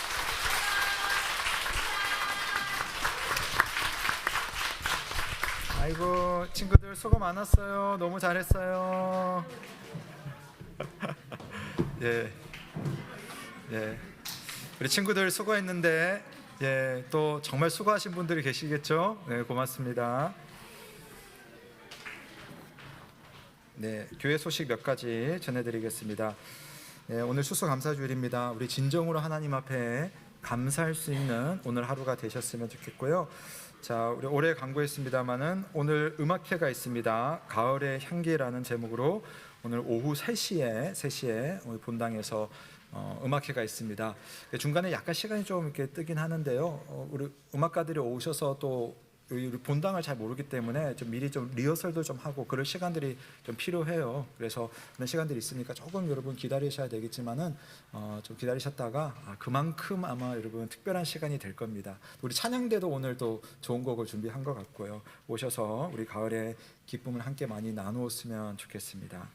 아이고, 친구들 수고 많았어요. 너무 잘했어요. 예, 예, 우리 친구들 수고했는데, 예, 또 정말 수고하신 분들이 계시겠죠? 네, 고맙습니다. 네, 교회 소식 몇 가지 전해드리겠습니다. 네, 오늘 추수감사주일입니다. 우리 진정으로 하나님 앞에 감사할 수 있는 오늘 하루가 되셨으면 좋겠고요. 자, 우리 올해 광고했습니다만은 오늘 음악회가 있습니다. 가을의 향기라는 제목으로 오늘 오후 3시에 우리 본당에서 음악회가 있습니다. 중간에 약간 시간이 좀 이렇게 뜨긴 하는데요. 우리 음악가들이 오셔서 또 우리 본당을 잘 모르기 때문에 좀 미리 좀 리허설도 좀 하고 그럴 시간들이 좀 필요해요. 그래서 그런 시간들이 있으니까 조금 여러분 기다리셔야 되겠지만은 좀 기다리셨다가 그만큼 아마 여러분 특별한 시간이 될 겁니다. 우리 찬양대도 오늘 또 좋은 곡을 준비한 것 같고요. 오셔서 우리 가을의 기쁨을 함께 많이 나누었으면 좋겠습니다.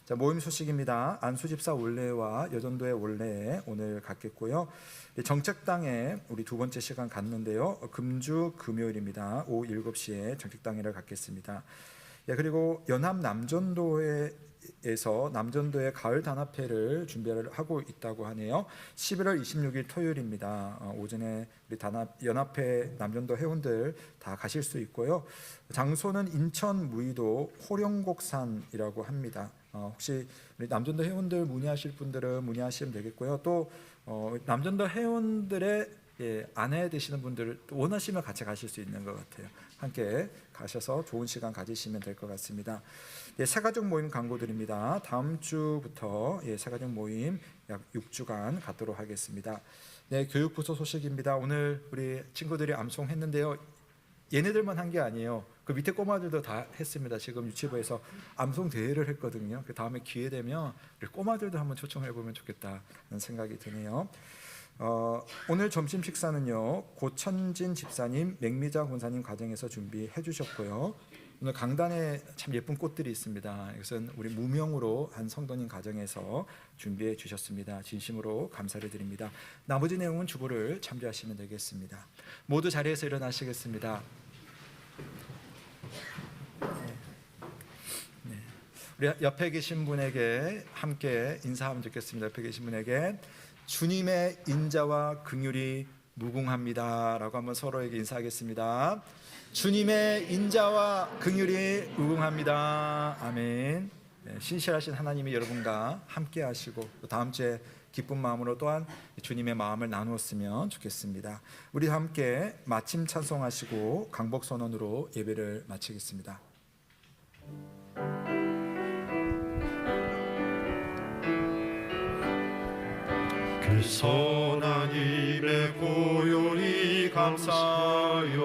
자, 모임 소식입니다. 안수집사 올레와 여전도의 올레에 오늘 갖겠고요. 정책당에 우리 두 번째 시간 갖는데요. 금주 금요일입니다. 오후 7시에 정책당회를 갖겠습니다. 예, 그리고 연합 남전도회에서 남전도의 가을 단합회를 준비를 하고 있다고 하네요. 11월 26일 토요일입니다. 오전에 우리 연합회 남전도 회원들 다 가실 수 있고요. 장소는 인천 무의도 호령곡산이라고 합니다. 혹시 우리 남전도 회원들 문의하실 분들은 문의하시면 되겠고요. 또 남전도 회원들의 아내 되시는 분들 원하시면 같이 가실 수 있는 것 같아요. 함께 가셔서 좋은 시간 가지시면 될 것 같습니다. 새가족 모임 광고드립니다. 다음 주부터 새가족 모임 약 6주간 갖도록 하겠습니다. 네, 교육부서 소식입니다. 오늘 우리 친구들이 암송했는데요. 얘네들만 한 게 아니에요. 그 밑에 꼬마들도 다 했습니다. 지금 유치부에서 암송 대회를 했거든요. 그 다음에 기회 되면 우리 꼬마들도 한번 초청해 보면 좋겠다는 생각이 드네요. 오늘 점심 식사는요, 고천진 집사님, 맥미자 권사님 가정에서 준비해 주셨고요. 오늘 강단에 참 예쁜 꽃들이 있습니다. 이것은 우리 무명으로 한 성도님 가정에서 준비해 주셨습니다. 진심으로 감사를 드립니다. 나머지 내용은 주보를 참조하시면 되겠습니다. 모두 자리에서 일어나시겠습니다. 네. 우리 옆에 계신 분에게 함께 인사하면 좋겠습니다. 옆에 계신 분에게 주님의 인자와 긍휼이 무궁합니다 라고 한번 서로에게 인사하겠습니다. 주님의 인자와 긍휼이 무궁합니다. 아멘. 네, 신실하신 하나님이 여러분과 함께 하시고 또 다음 주에 기쁜 마음으로 또한 주님의 마음을 나누었으면 좋겠습니다. 우리 함께 마침 찬송하시고 강복 선언으로 예배를 마치겠습니다. 그 선한 힘에 고요히 감사하여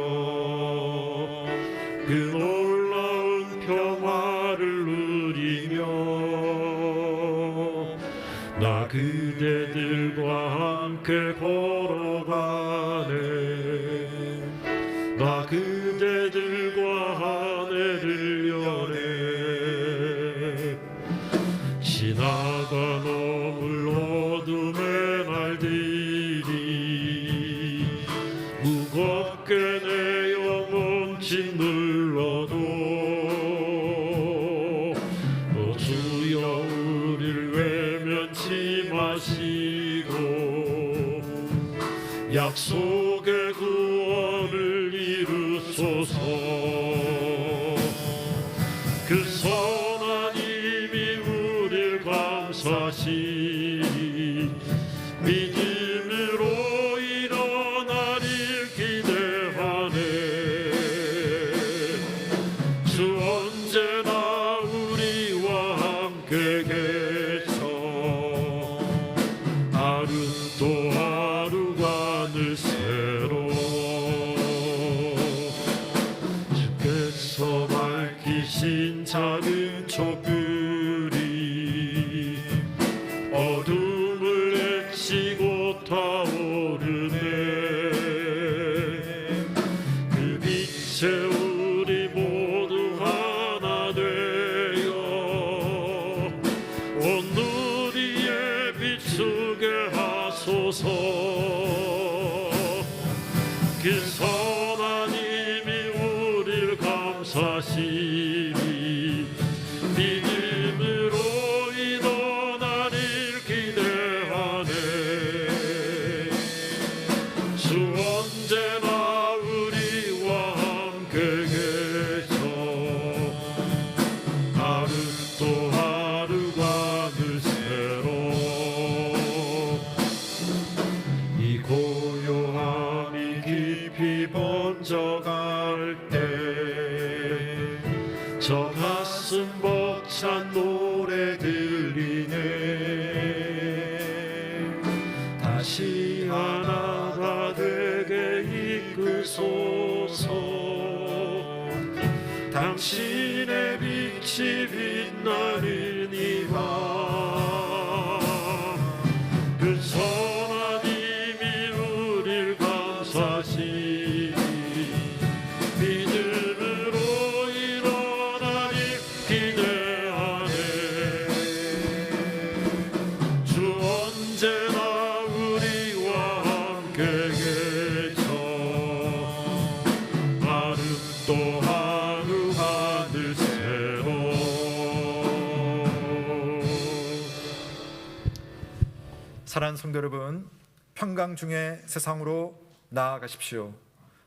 그 놀라운 평화를 누리며 나 그대들과 함께 걸어가네. 나 그대들과 한 해를 여네. 지나가 넘을 어둠의 날들이 무겁게 내 영혼 짓눌러도 주여 우릴 외면치 마시고 약속의 구원을 이루소서. 그 선한 힘이 우릴 감싸시니 믿음으로 일어나릴 기대하네. 주 언제나 우리와 함께 계셔 밝히신 작은 촛불이 어둠을 헤치고 타오르네. 그 빛에 우리 모두 하나 되어 온 누리에 비추게 하소서. 그 선한 힘이 우리를 감사시리 믿음으로 일어나릴 기대하네. 주 언제나 우리와 함께 계셔. 하루 또 하루가 늘 새로 이 고요함이 깊이 번져갈 때 저 가슴 벅찬 노래 들리네. 다시 하나가 되게 이끄소서. 당신의 빛이 빛나는 이 밤 그 선한 힘이 우릴 감사시리 믿음으로 일어나길 기대하네. 주 언제나 우리와 함께 계셔. 하루 또 하루가 늘 새로. 사랑하는 성도 여러분, 평강 중에 세상으로 나아가십시오.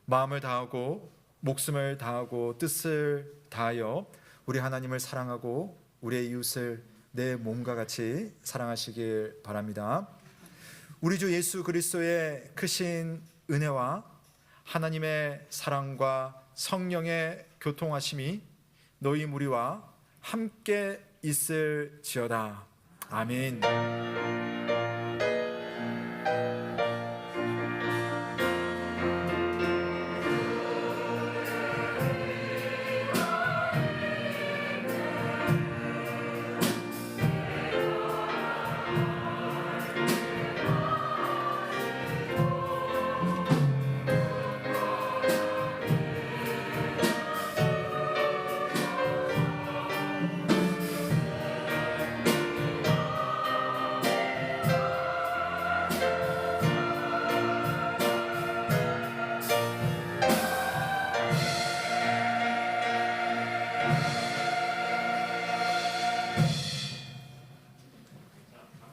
마음을 다하고 목숨을 다하고 뜻을 다하여 우리 하나님을 사랑하고 우리의 이웃을 내 몸과 같이 사랑하시길 바랍니다. 우리 주 예수 그리스도의 크신 은혜와 하나님의 사랑과 성령의 교통하심이 너희 무리와 함께 있을지어다. 아멘.